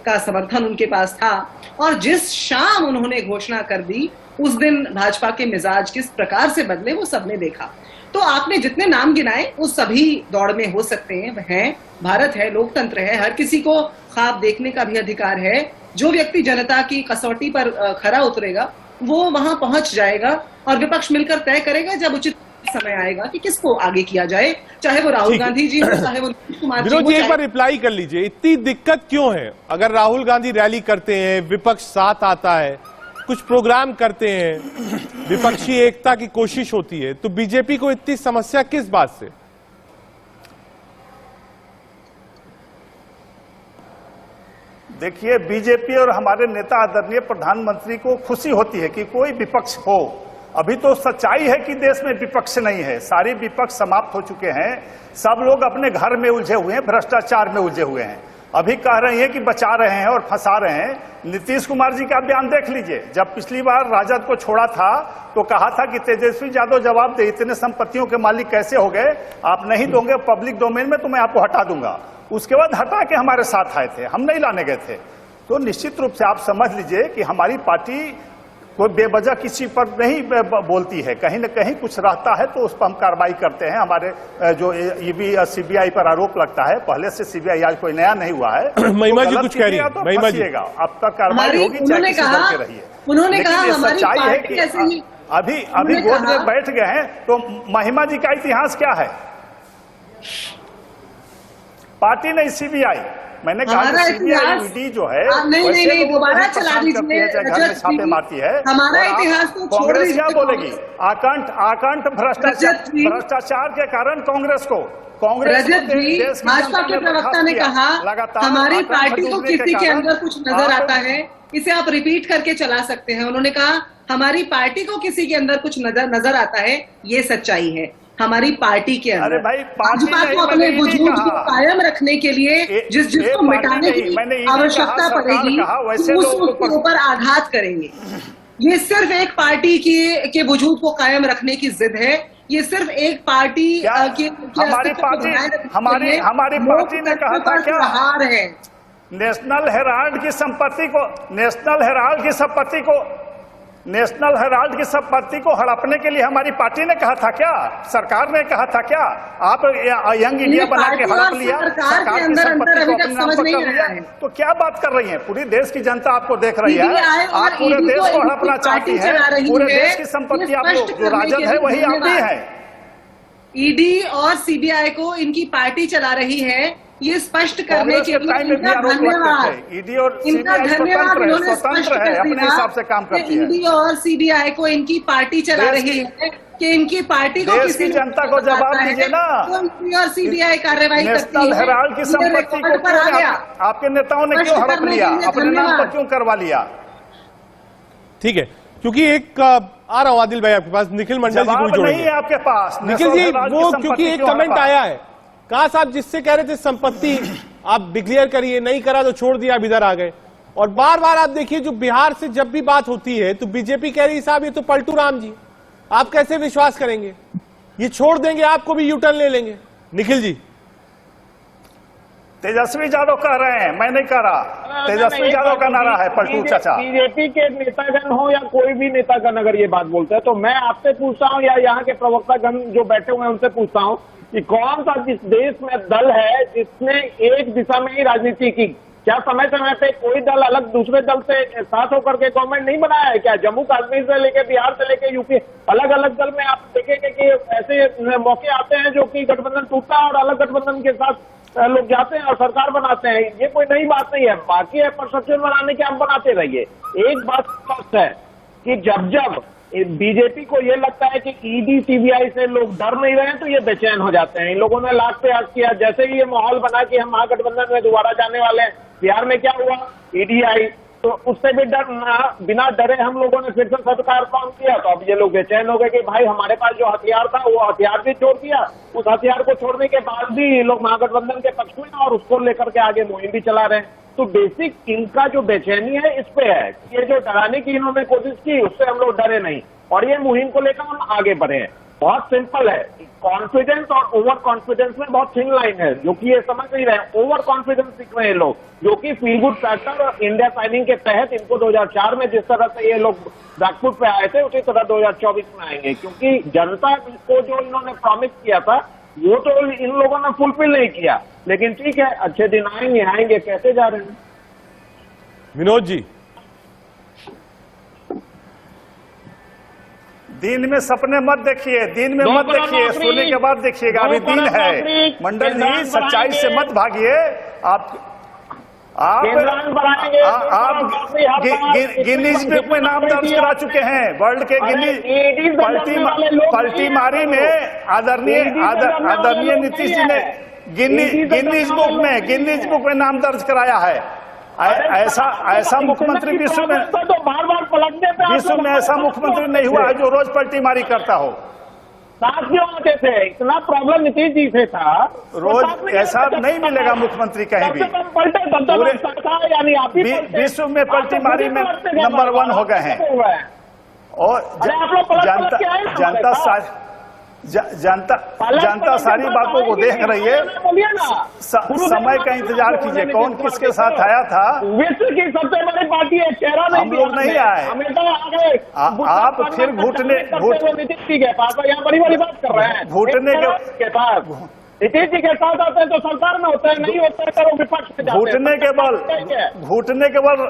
का समर्थन उनके पास था, और जिस शाम उन्होंने घोषणा कर दी उस दिन भाजपा के मिजाज किस प्रकार से बदले वो सबने देखा। तो आपने जितने नाम गिनाए वो सभी दौड़ में हो सकते हैं। भारत है, लोकतंत्र है, हर किसी को ख्वाब देखने का भी अधिकार है। जो व्यक्ति जनता की कसौटी पर खरा उतरेगा वो वहां पहुंच जाएगा और विपक्ष मिलकर तय करेगा जब उचित समय आएगा कि किसको आगे किया जाए, चाहे वो राहुल गांधी जी हो, चाहे वो नीतीश कुमार जी हो। एक बार रिप्लाई कर लीजिए, इतनी दिक्कत क्यों है? अगर राहुल गांधी रैली करते हैं, विपक्ष साथ आता है, कुछ प्रोग्राम करते हैं, विपक्षी एकता की कोशिश होती है, तो बीजेपी को इतनी समस्या किस बात से? देखिए, बीजेपी और हमारे नेता आदरणीय प्रधानमंत्री को खुशी होती है कि कोई विपक्ष हो। अभी तो सच्चाई है कि देश में विपक्ष नहीं है, सारी विपक्ष समाप्त हो चुके हैं, सब लोग अपने घर में उलझे हुए हैं, भ्रष्टाचार में उलझे हुए हैं। अभी कह रही है कि बचा रहे हैं और फंसा रहे हैं। नीतीश कुमार जी का बयान देख लीजिए, जब पिछली बार राजद को छोड़ा था तो कहा था कि तेजस्वी यादव जवाब दे, इतने संपत्तियों के मालिक कैसे हो गए, आप नहीं दोगे पब्लिक डोमेन में तो मैं आपको हटा दूंगा। उसके बाद हटा के हमारे साथ आए थे, हम नहीं लाने गए थे। तो निश्चित रूप से आप समझ लीजिए कि हमारी पार्टी कोई बेवजह किसी पर नहीं बोलती है, कहीं न कहीं कुछ रहता है तो उस पर हम कार्रवाई करते हैं। हमारे जो ईडी सीबीआई पर आरोप लगता है, पहले से सीबीआई आज कोई नया नहीं हुआ है। महिमा जी कुछ कह रही है, महिमा जी अब तक कार्रवाई होगी, चाहे किसी दल के रहिए। उन्होंने कहा सच्चाई है कि अभी गोद में बैठ गए हैं, तो महिमा जी का इतिहास क्या है? पार्टी नहीं सीबीआई, मैंने कहा सीबीआई ईडी जो है नहीं दोबारा चला दीजिए, घर में छापे मारती है। हमारा इतिहास तो कांग्रेस क्या बोलेगी? आकंठ भ्रष्टाचार के कारण कांग्रेस भाजपा के प्रवक्ता ने कहा हमारी पार्टी को किसी के अंदर कुछ नजर आता है, इसे आप रिपीट करके चला सकते हैं। उन्होंने कहा हमारी पार्टी को किसी के अंदर कुछ नजर आता है, ये सच्चाई है। हमारी पार्टी के अंदर भाजपा को अपने वजूद को कायम रखने के लिए जिसको मिटाने की आवश्यकता पड़ेगी उसके ऊपर आघात करेंगे। ये सिर्फ एक पार्टी के वजूद को कायम रखने की जिद है, ये सिर्फ एक पार्टी हमारी पार्टी ने कहा था क्या? हार है। नेशनल हेराल्ड की संपत्ति को हड़पने के लिए हमारी पार्टी ने कहा था क्या? सरकार ने कहा था क्या? आप यंग इंडिया बना के हड़प लिया, सरकार की संपत्ति को अपने नाम पर कर लिया। तो क्या बात कर रही है? पूरी देश की जनता आपको देख रही है, आप पूरे देश को हड़पना चाहती है, पूरे देश की संपत्ति आप लोग, जो राजद है वही आप भी है। ईडी और सीबीआई को इनकी पार्टी चला रही है, ये स्पष्ट करने के लिए इनका धन्यवाद। ईडी और सीबीआई स्वतंत्र है, अपने हिसाब से काम करती है। ईडी और सीबीआई को इनकी पार्टी चला रही है कि इनकी पार्टी को किसी जनता को जवाब दीजिए ना। ईडी और सीबीआई कार्रवाई करती है। नेशनल हेराल्ड की संपत्ति को क्यों आपके नेताओं ने क्यों हड़प लिया, अपने नाम पर क्यों करवा लिया? ठीक है, क्योंकि एक आ रहा हूं आदिल भाई आपके पास, निखिल मंडल जी को नहीं है आपके पास। निखिल जी, वो क्योंकि एक कमेंट आया है, कहा साहब जिससे कह रहे थे संपत्ति आप डिक्लेयर करिए, नहीं करा तो छोड़ दिया, अब इधर आ गए। और बार बार आप देखिए, जो बिहार से जब भी बात होती है तो बीजेपी कह रही साहब ये तो पलटू राम जी, आप कैसे विश्वास करेंगे, ये छोड़ देंगे, आपको भी यूटर्न ले लेंगे। निखिल जी, तेजस्वी यादव कह रहे हैं, मैं नहीं कह रहा। तेजस्वी यादव का नारा है पलटू चाचा। बीजेपी के नेतागण हो या कोई भी नेतागण अगर ये बात बोलते हैं तो मैं आपसे पूछता हूँ या यहाँ के प्रवक्तागण जो बैठे हुए हैं उनसे पूछता हूँ कि कौन सा जिस देश में दल है जिसने एक दिशा में ही राजनीति की? क्या समय समय पे कोई दल अलग दूसरे दल से साथ होकर के गवर्नमेंट नहीं बनाया है क्या? जम्मू कश्मीर से लेके बिहार से लेके यूपी, अलग अलग दल में आप देखेंगे कि ऐसे मौके आते हैं जो कि गठबंधन टूटता है और अलग गठबंधन के साथ लोग जाते हैं और सरकार बनाते हैं। ये कोई नई बात नहीं है। बाकी है परसेप्शन बनाने के, हम बनाते रहिए। एक बात स्पष्ट है कि जब बीजेपी को ये लगता है कि ईडी सीबीआई से लोग डर नहीं रहे तो ये बेचैन हो जाते हैं। इन लोगों ने लाख पे आज किया, जैसे ही ये माहौल बना कि हम महागठबंधन में दोबारा जाने वाले हैं। बिहार में क्या हुआ, ईडी आई तो उससे भी बिना डरे हम लोगों ने फिर से सरकार काम किया, तो अब ये लोग बेचैन हो गए कि भाई हमारे पास जो हथियार था वो हथियार भी छोड़ दिया। उस हथियार को छोड़ने के बाद भी ये लोग महागठबंधन के पक्ष में और उसको लेकर के आगे मुहिम भी चला रहे हैं। तो बेसिक इनका जो बेचैनी है इस पे है। ये जो डराने की इन्होंने कोशिश की उससे हम लोग डरे नहीं और ये मुहिम को लेकर हम आगे बढ़े हैं। बहुत सिंपल है, कॉन्फिडेंस और ओवर कॉन्फिडेंस में बहुत थिन लाइन है, जो कि ये समझ नहीं रहे। ओवर कॉन्फिडेंस सीख रहे हैं लोग, जो कि फील गुड फैक्टर और इंडिया साइनिंग के तहत इनको 2004 में जिस तरह से ये लोग बैकफुट पे आए थे उसी तरह 2024 में आएंगे, क्योंकि जनता को जो इन्होंने प्रॉमिस किया था वो तो इन लोगों ने फुलफिल नहीं किया। लेकिन ठीक है, अच्छे दिन आएंगे, कहते जा रहे हैं। विनोद जी, दिन में सपने मत देखिए, दिन में मत देखिए, सोने के बाद देखिएगा। अभी दिन है। मंडल जी, सच्चाई से मत भागिए। आप गिनीज बुक में नाम दर्ज करा चुके हैं, वर्ल्ड के गिनीज। पलटीमारी में आदरणीय नीतीश जी ने गिनीज बुक में नाम दर्ज कराया है। ऐसा मुख्यमंत्री विश्व में तो बार बार पलटने पे विश्व में ऐसा मुख्यमंत्री नहीं हुआ है जो रोज पलटीमारी करता हो। साथ क्यों आते थे? इतना प्रॉब्लम नीतीश जी से था, रोज ऐसा नहीं मिलेगा मुख्यमंत्री कहीं भी। विश्व में पलटीमारी में नंबर 1 हो गए हैं। और जनता सारी बातों को देख रही है। समय का इंतजार कीजिए, कौन किसके साथ आया था। विश्व की सबसे बड़ी पार्टी है, चेहरा नहीं, हम लोग नहीं आए। आप फिर घुटने नीतीश जी के पास यहाँ बड़ी बात कर रहे हैं। घुटने के पास नीतीश जी के साथ आते हैं तो सरकार में होते हैं, नहीं होते हैं तो विपक्ष में जाते हैं। घुटने के बल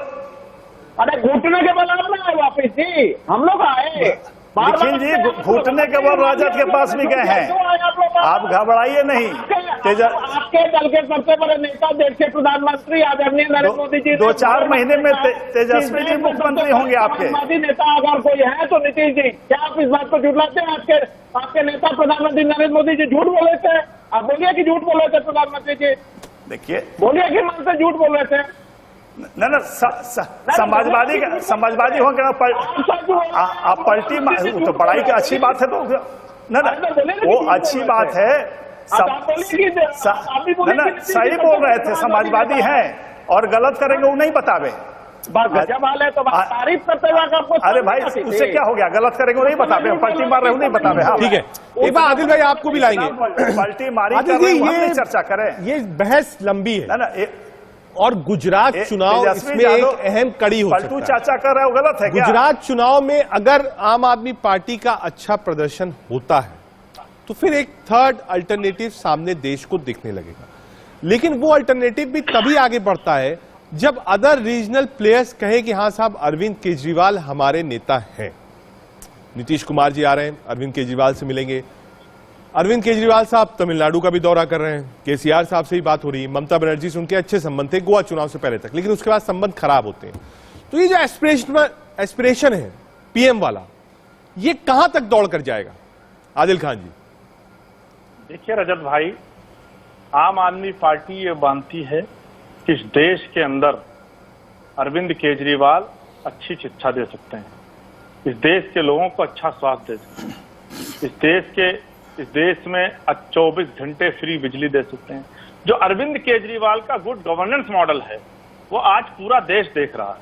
अरे घुटने के बल आप ना आए वापिस जी, हम लोग आए। निखिल जी, घुटने के बाद राजद के पास भी गए हैं। आप घबराइए नहीं। आपके दल के सबसे बड़े नेता, देश के प्रधानमंत्री आदरणीय नरेंद्र मोदी जी 2-4 महीने में तेजस्वी जी मुख्यमंत्री होंगे आपके। नेता अगर कोई है तो नीतीश जी, क्या आप इस बात को झुठलाते हैं? आपके नेता प्रधानमंत्री नरेंद्र मोदी जी झूठ बोले थे? आप बोलिए कि झूठ बोले थे प्रधानमंत्री जी? देखिए, बोलिए कि मन से झूठ बोल रहे थे? न समाजवादी होंगे आप पलटी तो बड़ाई की अच्छी बात है। तो वो अच्छी बात है। सही बोल रहे थे, समाजवादी हैं और गलत करेंगे वो नहीं बतावे। तो तारीफ करते हुए अरे भाई, उससे क्या हो गया? गलत करेंगे वो नहीं बतावे, पलटी मार रहे हो नहीं बतावे। हाँ ठीक है, एक बार आदिल भाई आपको भी लाएंगे। पलटी मारी कर रहे हैं, चर्चा करें। ये बहस लंबी है। और गुजरात चुनाव इसमें एक अहम कड़ी हो सकता है। चाचा कर रहे हो गलत है क्या? गुजरात चुनाव में अगर आम आदमी पार्टी का अच्छा प्रदर्शन होता है तो फिर एक थर्ड अल्टरनेटिव सामने देश को दिखने लगेगा, लेकिन वो अल्टरनेटिव भी तभी आगे बढ़ता है जब अदर रीजनल प्लेयर्स कहे कि हां साहब अरविंद केजरीवाल हमारे नेता हैं। नीतीश कुमार जी आ रहे हैं, अरविंद केजरीवाल से मिलेंगे। अरविंद केजरीवाल साहब तमिलनाडु का भी दौरा कर रहे हैं, केसीआर साहब से ही बात हो रही है, ममता बनर्जी से उनके अच्छे संबंध थे गोवा चुनाव से पहले तक, लेकिन उसके बाद संबंध खराब होते हैं। तो ये जो एस्पिरेशन है पीएम वाला, ये कहां तक दौड़ कर जाएगा? आदिल खान जी। देखिए रजत भाई, आम आदमी पार्टी ये मानती है कि इस देश के अंदर अरविंद केजरीवाल अच्छी शिक्षा दे सकते हैं, इस देश के लोगों को अच्छा स्वास्थ्य दे सकते हैं, इस देश में 24 घंटे फ्री बिजली दे सकते हैं। जो अरविंद केजरीवाल का गुड गवर्नेंस मॉडल है वो आज पूरा देश देख रहा है,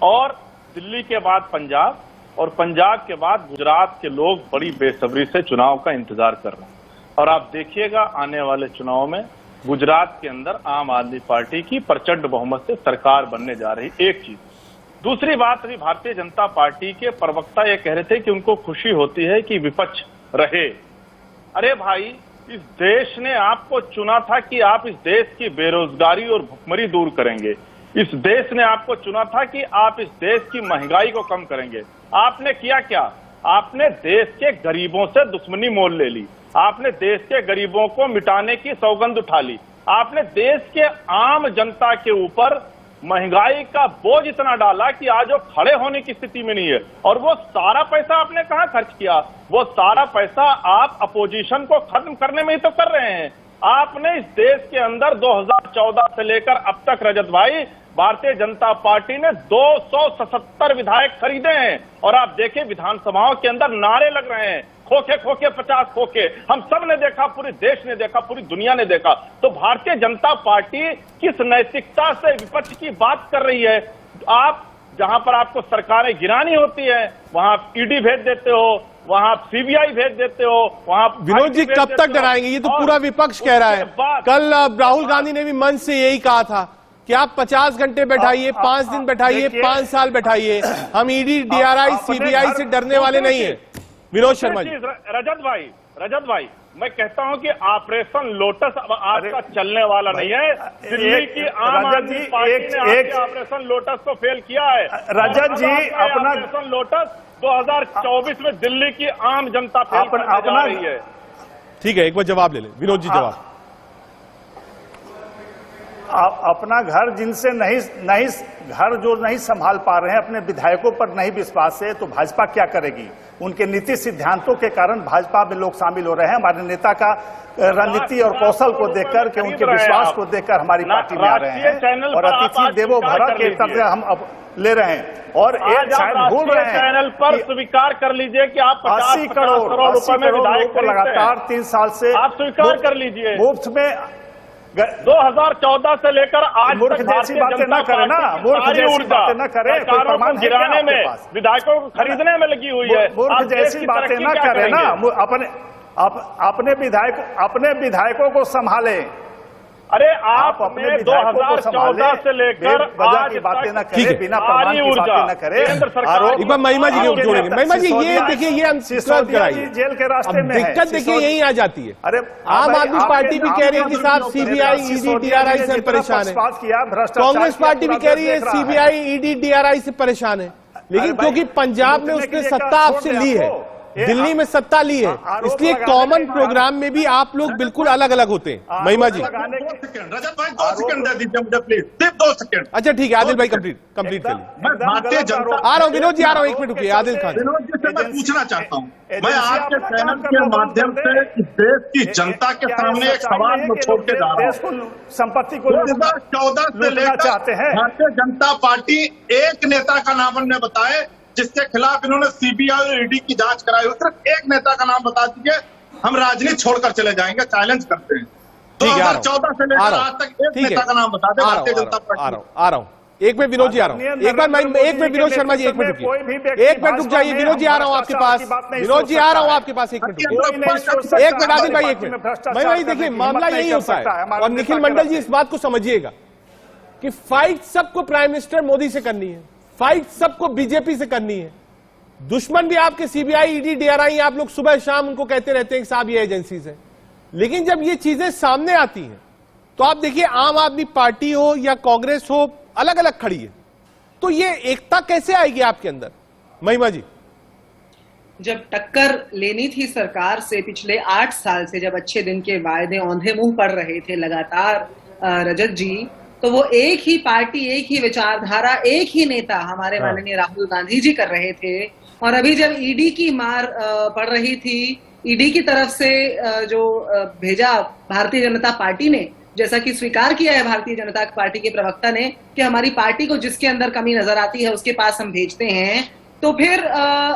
और दिल्ली के बाद पंजाब और पंजाब के बाद गुजरात के लोग बड़ी बेसब्री से चुनाव का इंतजार कर रहे हैं। और आप देखिएगा आने वाले चुनाव में गुजरात के अंदर आम आदमी पार्टी की प्रचंड बहुमत से सरकार बनने जा रही। एक चीज, दूसरी बात, अभी भारतीय जनता पार्टी के प्रवक्ता ये कह रहे थे कि उनको खुशी होती है कि विपक्ष रहे। अरे भाई, इस देश ने आपको चुना था कि आप इस देश की बेरोजगारी और भुखमरी दूर करेंगे, इस देश ने आपको चुना था कि आप इस देश की महंगाई को कम करेंगे। आपने किया क्या? आपने देश के गरीबों से दुश्मनी मोल ले ली, आपने देश के गरीबों को मिटाने की सौगंध उठा ली, आपने देश के आम जनता के ऊपर महंगाई का बोझ इतना डाला कि आज वो खड़े होने की स्थिति में नहीं है। और वो सारा पैसा आपने कहां खर्च किया? वो सारा पैसा आप अपोजिशन को खत्म करने में ही तो कर रहे हैं। आपने इस देश के अंदर 2014 से लेकर अब तक रजत भाई, भारतीय जनता पार्टी ने 277 विधायक खरीदे हैं, और आप देखें विधानसभाओं के अंदर नारे लग रहे हैं, खोखे खोखे 50 खोखे। हम सब ने देखा, पूरे देश ने देखा, पूरी दुनिया ने देखा। तो भारतीय जनता पार्टी किस नैतिकता से विपक्ष की बात कर रही है? आप जहां पर आपको सरकारें गिरानी होती है वहां ईडी भेज देते हो, वहां सीबीआई भेज देते हो, वहां विनोद जी कब तक डराएंगे? ये तो पूरा विपक्ष कह रहा है। कल राहुल गांधी ने भी मंच से यही कहा था कि आप 50 घंटे बैठाइए, 5 दिन बैठाइए, 5 साल बैठाइए, हम ईडी, डीआरआई, सीबीआई से डरने वाले नहीं है। विनोद शर्मा जी। रजत भाई, मैं कहता हूं कि ऑपरेशन लोटस अब आपका चलने वाला नहीं है। दिल्ली की आम आदमी पार्टी ने आपके ऑपरेशन लोटस को फेल किया है। रजत जी, अपना ऑपरेशन लोटस 2024 में दिल्ली की आम जनता फेल करने जा रही है। ठीक है, एक बार जवाब ले ले विनोद जी। जवाब, अपना घर जिनसे नहीं घर जो नहीं संभाल पा रहे हैं, अपने विधायकों पर नहीं विश्वास है, तो भाजपा क्या करेगी? उनके नीति सिद्धांतों के कारण भाजपा में लोग शामिल हो रहे हैं। हमारे नेता का रणनीति और कौशल को देखकर के उनके विश्वास को देखकर हमारी पार्टी में आ रहे हैं, और अतिथि देवो भव के तरफ से हम अब ले रहे हैं। और एक शायद भूल रहे हैं, चैनल पर स्वीकार कर लीजिए कि आप 80 करोड़ रुपए में विधायक को लगातार 3 साल से आप स्वीकार कर लीजिए मुफ्त में 2014 से लेकर आज मूर्ख तक जैसी बातें न करें ना, मूर्ख जैसी बातें न करें, सरकारों को गिराने में, विधायकों को खरीदने में लगी हुई है। मूर्ख जैसी बातें न करें ना, अपने विधायकों को संभाले। अरे आपने 2014 से लेकर आज बातें न करें, बिना प्रमाण की बातें न करें। एक बार महिमा जी को जोड़ेंगे। महिमा जी, ये देखिए, ये जेल के रास्ते में दिक्कत देखिए यही आ जाती है। अरे आम आदमी पार्टी भी कह रही है कि साहब सीबीआई, ईडी, डीआरआई से परेशान है। कांग्रेस पार्टी भी कह रही है सीबीआई, ईडी, डीआरआई से परेशान है। लेकिन क्योंकि पंजाब में उसने सत्ता आपसे ली है, दिल्ली में सत्ता ली है, इसलिए कॉमन प्रोग्राम में भी आप लोग बिल्कुल अलग अलग होते हैं। महिमा जी, रजत भाई 2 सेकंड दे दीजिए मुझे प्लीज, सिर्फ 2 सेकंड। अच्छा ठीक है, आदिल भाई कंप्लीट कर लीजिए। मैं भारतीय जनता आ रहा हूँ विनोद जी, आ रहा हूँ, 1 मिनट रुकिए। आदिल खान, विनोद जी से मैं पूछना चाहता हूँ, मैं आपके चैनल के माध्यम से देश की जनता के सामने एक सवाल में छोड़ के जा रहा हूँ। संपत्ति को 2014 से लेकर चाहते हैं, भारतीय जनता पार्टी एक नेता का नाम हमने बताए जिसके खिलाफ इन्होंने सीबीआई और ईडी की जांच कराई हो। सिर्फ एक नेता का नाम बता दीजिए, हम राजनीति छोड़कर चले जाएंगे, चैलेंज करते हैं। 2014 से लेकर आज तक एक नेता का नाम बता दें भारतीय जनता पार्टी। आ रहा हूँ, एक मिनट विनोद जी आ रहा हूँ, एक मिनट विनोद शर्मा जी, 1 मिनट रुकिए, 1 मिनट रुक जाइए। विनोद जी आ रहा हूँ आपके पास, विनोद जी आ रहा हूँ आपके पास, 1 मिनट रुकिए। 1 मिनट आदिल भाई, 1 मिनट। मैं भाई देखिए, मामला यही होता है, और निखिल मंडल जी इस बात को समझिएगा। कि फाइट सबको प्राइम मिनिस्टर मोदी से करनी है, फाइट सबको बीजेपी से करनी है। दुश्मन भी आपके सीबीआई, ईडी, डीआरआई, आप लोग सुबह शाम उनको कहते रहते हैं कि साहब ये एजेंसीज है। लेकिन जब ये चीजें सामने आती हैं तो आप देखिए आम आदमी पार्टी हो या कांग्रेस हो, अलग अलग खड़ी है। तो ये एकता कैसे आएगी आपके अंदर, महिमा जी? जब टक्कर लेनी थी सरकार से पिछले 8 साल से, जब अच्छे दिन के वायदे औंधे मुंह पड़ रहे थे लगातार रजत जी, तो वो एक ही पार्टी, एक ही विचारधारा, एक ही नेता हमारे माननीय राहुल गांधी जी कर रहे थे। और अभी जब ईडी की मार पड़ रही थी, ईडी की तरफ से जो भेजा भारतीय जनता पार्टी ने, जैसा कि स्वीकार किया है भारतीय जनता पार्टी के प्रवक्ता ने कि हमारी पार्टी को जिसके अंदर कमी नजर आती है उसके पास हम भेजते हैं, तो फिर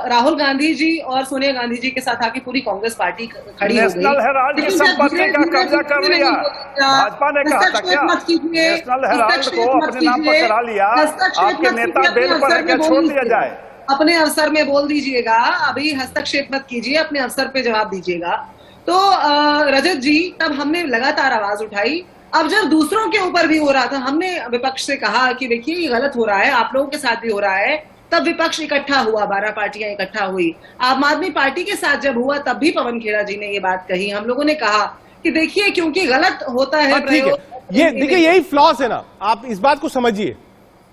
राहुल गांधी जी और सोनिया गांधी जी के साथ आके पूरी कांग्रेस पार्टी खड़ी हो गई। नेशनल हेराल्ड की संपत्ति का कब्जा कर लिया भाजपा ने, कहा था क्या नेशनल हेराल्ड को अपने नाम पर करा लिया, आपके नेता बेल पर है, क्या छोड़ दिया जाए? अपने अवसर में बोल दीजिएगा, अभी हस्तक्षेप मत कीजिए, अपने अवसर पे जवाब दीजिएगा। तो रजत जी, तब हमने लगातार आवाज उठाई। अब जब दूसरों के ऊपर भी हो रहा था, हमने विपक्ष से कहा कि देखिए ये गलत हो रहा है, आप लोगों के साथ भी हो रहा है। तब विपक्ष इकट्ठा हुआ, 12 पार्टियां इकट्ठा हुई। आम आदमी पार्टी के साथ जब हुआ तब भी पवन खेड़ा जी ने ये बात कही। हम लोगों ने कहा कि देखिए क्योंकि गलत होता है प्रयोग, ये देखिए यही फ्लॉस है ना, आप इस बात को समझिए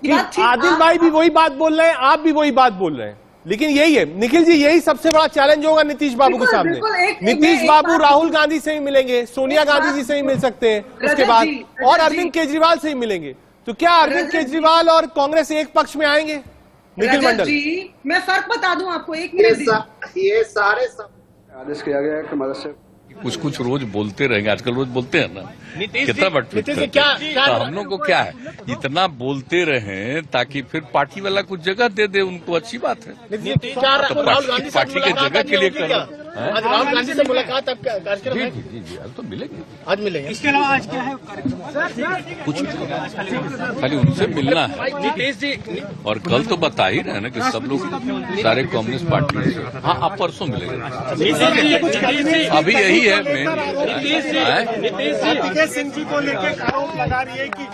कि आदिल भाई भी वही बात बोल रहे हैं, आप भी वही बात बोल रहे हैं, लेकिन यही है निखिल जी, यही सबसे बड़ा चैलेंज होगा नीतीश बाबू के सामने। नीतीश बाबू राहुल गांधी से ही मिलेंगे, सोनिया गांधी जी से ही मिल सकते हैं उसके बाद, और अरविंद केजरीवाल से ही मिलेंगे। तो क्या अरविंद केजरीवाल और कांग्रेस एक पक्ष में आएंगे? निखिल मंडल जी, मैं फर्क बता दूं आपको, एक मिनट। ये सारे आदेश किया गया है कि मदद से कुछ कुछ रोज बोलते रहेंगे, आजकल रोज बोलते हैं ना, कितना बट क्या हम लोग को क्या है, इतना बोलते रहे ताकि फिर पार्टी वाला कुछ जगह दे दे, उनको अच्छी बात है। तो पार्टी के जगह के लिए करो। आज राहुल गांधी से मुलाकात आप कार्यक्रम है? जी आज तो मिलेंगे, आज मिलेंगे। इसके अलावा आज क्या है? कुछ खाली उनसे मिलना है। नीतीश जी, और कल तो बता ही रहे ना कि सब लोग सारे कम्युनिस्ट पार्टी से, हाँ आप परसों मिलेंगे। अभी यही है मेन। नीतीश सिंह जी को लेकर आरोप लगा रही है कि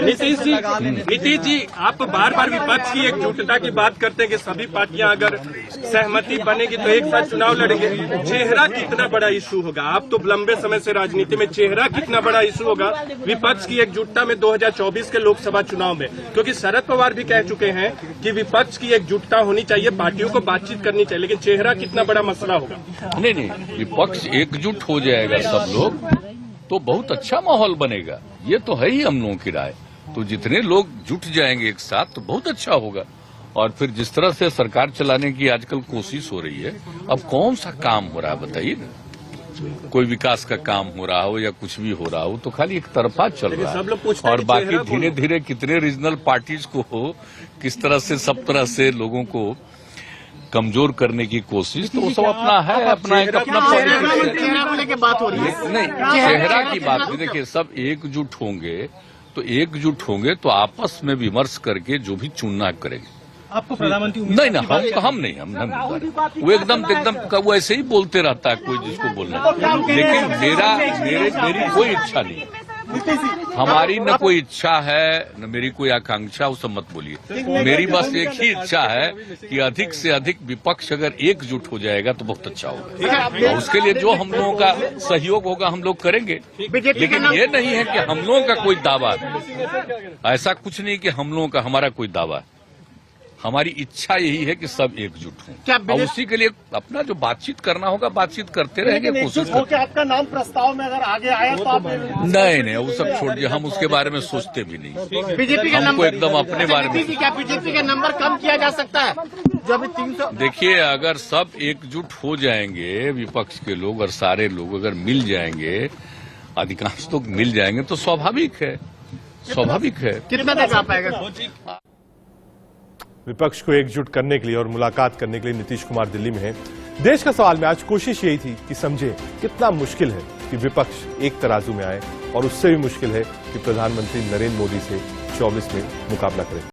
नीतीश जी आप बार बार विपक्ष की एकजुटता की बात करते हैं कि सभी पार्टियां अगर सहमति बनेगी तो एक साथ चुनाव लड़ेंगे। चेहरा कितना बड़ा इशू होगा? आप तो लंबे समय से राजनीति में, चेहरा कितना बड़ा इशू होगा विपक्ष की एकजुटता में 2024 के लोकसभा चुनाव में? क्योंकि शरद पवार भी कह चुके हैं कि विपक्ष की एकजुटता होनी चाहिए, पार्टियों को बातचीत करनी चाहिए, लेकिन चेहरा कितना बड़ा मसला होगा? नहीं, विपक्ष एकजुट हो जाएगा सब लोग तो बहुत अच्छा माहौल बनेगा, ये तो है ही हम लोगों की राय। तो जितने लोग जुट जाएंगे एक साथ तो बहुत अच्छा होगा। और फिर जिस तरह से सरकार चलाने की आजकल कोशिश हो रही है, अब कौन सा काम हो रहा है बताइए ना? कोई विकास का काम हो रहा हो या कुछ भी हो रहा हो तो खाली एक तरफा चल रहा है। और बाकी धीरे धीरे कितने रीजनल पार्टीज को किस तरह से सब तरह से लोगों को कमजोर करने की कोशिश, तो वो सब अपना है, अपना एक अपना बात हो रही है। नहीं, चेहरा की बात नहीं। देखिए सब एकजुट होंगे तो आपस में विमर्श करके जो भी चुनना करेंगे। आपको प्रधानमंत्री नहीं, हम नहीं वो एकदम वो ऐसे ही बोलते रहता है कोई जिसको बोलना, लेकिन मेरी कोई इच्छा नहीं, हमारी न कोई इच्छा है न मेरी कोई आकांक्षा, वो सब मत बोलिए। मेरी बस एक ही इच्छा है कि अधिक से अधिक विपक्ष अगर एकजुट हो जाएगा तो बहुत अच्छा होगा, और उसके लिए जो हम लोगों का सहयोग होगा हम लोग करेंगे। लेकिन ये नहीं है कि हम लोगों का कोई दावा है, ऐसा कुछ नहीं कि हम लोगों का हमारा कोई दावा है। हमारी इच्छा यही है कि सब एकजुट हों, और उसी के लिए अपना जो बातचीत करना होगा बातचीत करते रहेंगे, कोशिश करते। आपका नाम प्रस्ताव में अगर आगे आया तो आप नहीं, वो सब छोड़ दिया, हम उसके बारे में सोचते भी नहीं। बीजेपी हमको एकदम अपने बारे में। क्या बीजेपी का नंबर कम किया जा सकता है? जो अभी 300। देखिए अगर सब एकजुट हो जाएंगे, विपक्ष के लोग और सारे लोग अगर मिल जाएंगे, अधिकांश लोग मिल जाएंगे तो स्वाभाविक है। कितना तक आ पाएगा? विपक्ष को एकजुट करने के लिए और मुलाकात करने के लिए नीतीश कुमार दिल्ली में हैं। देश का सवाल में आज कोशिश यही थी कि समझे कितना मुश्किल है कि विपक्ष एक तराजू में आए, और उससे भी मुश्किल है कि प्रधानमंत्री नरेंद्र मोदी से 24 में मुकाबला करें।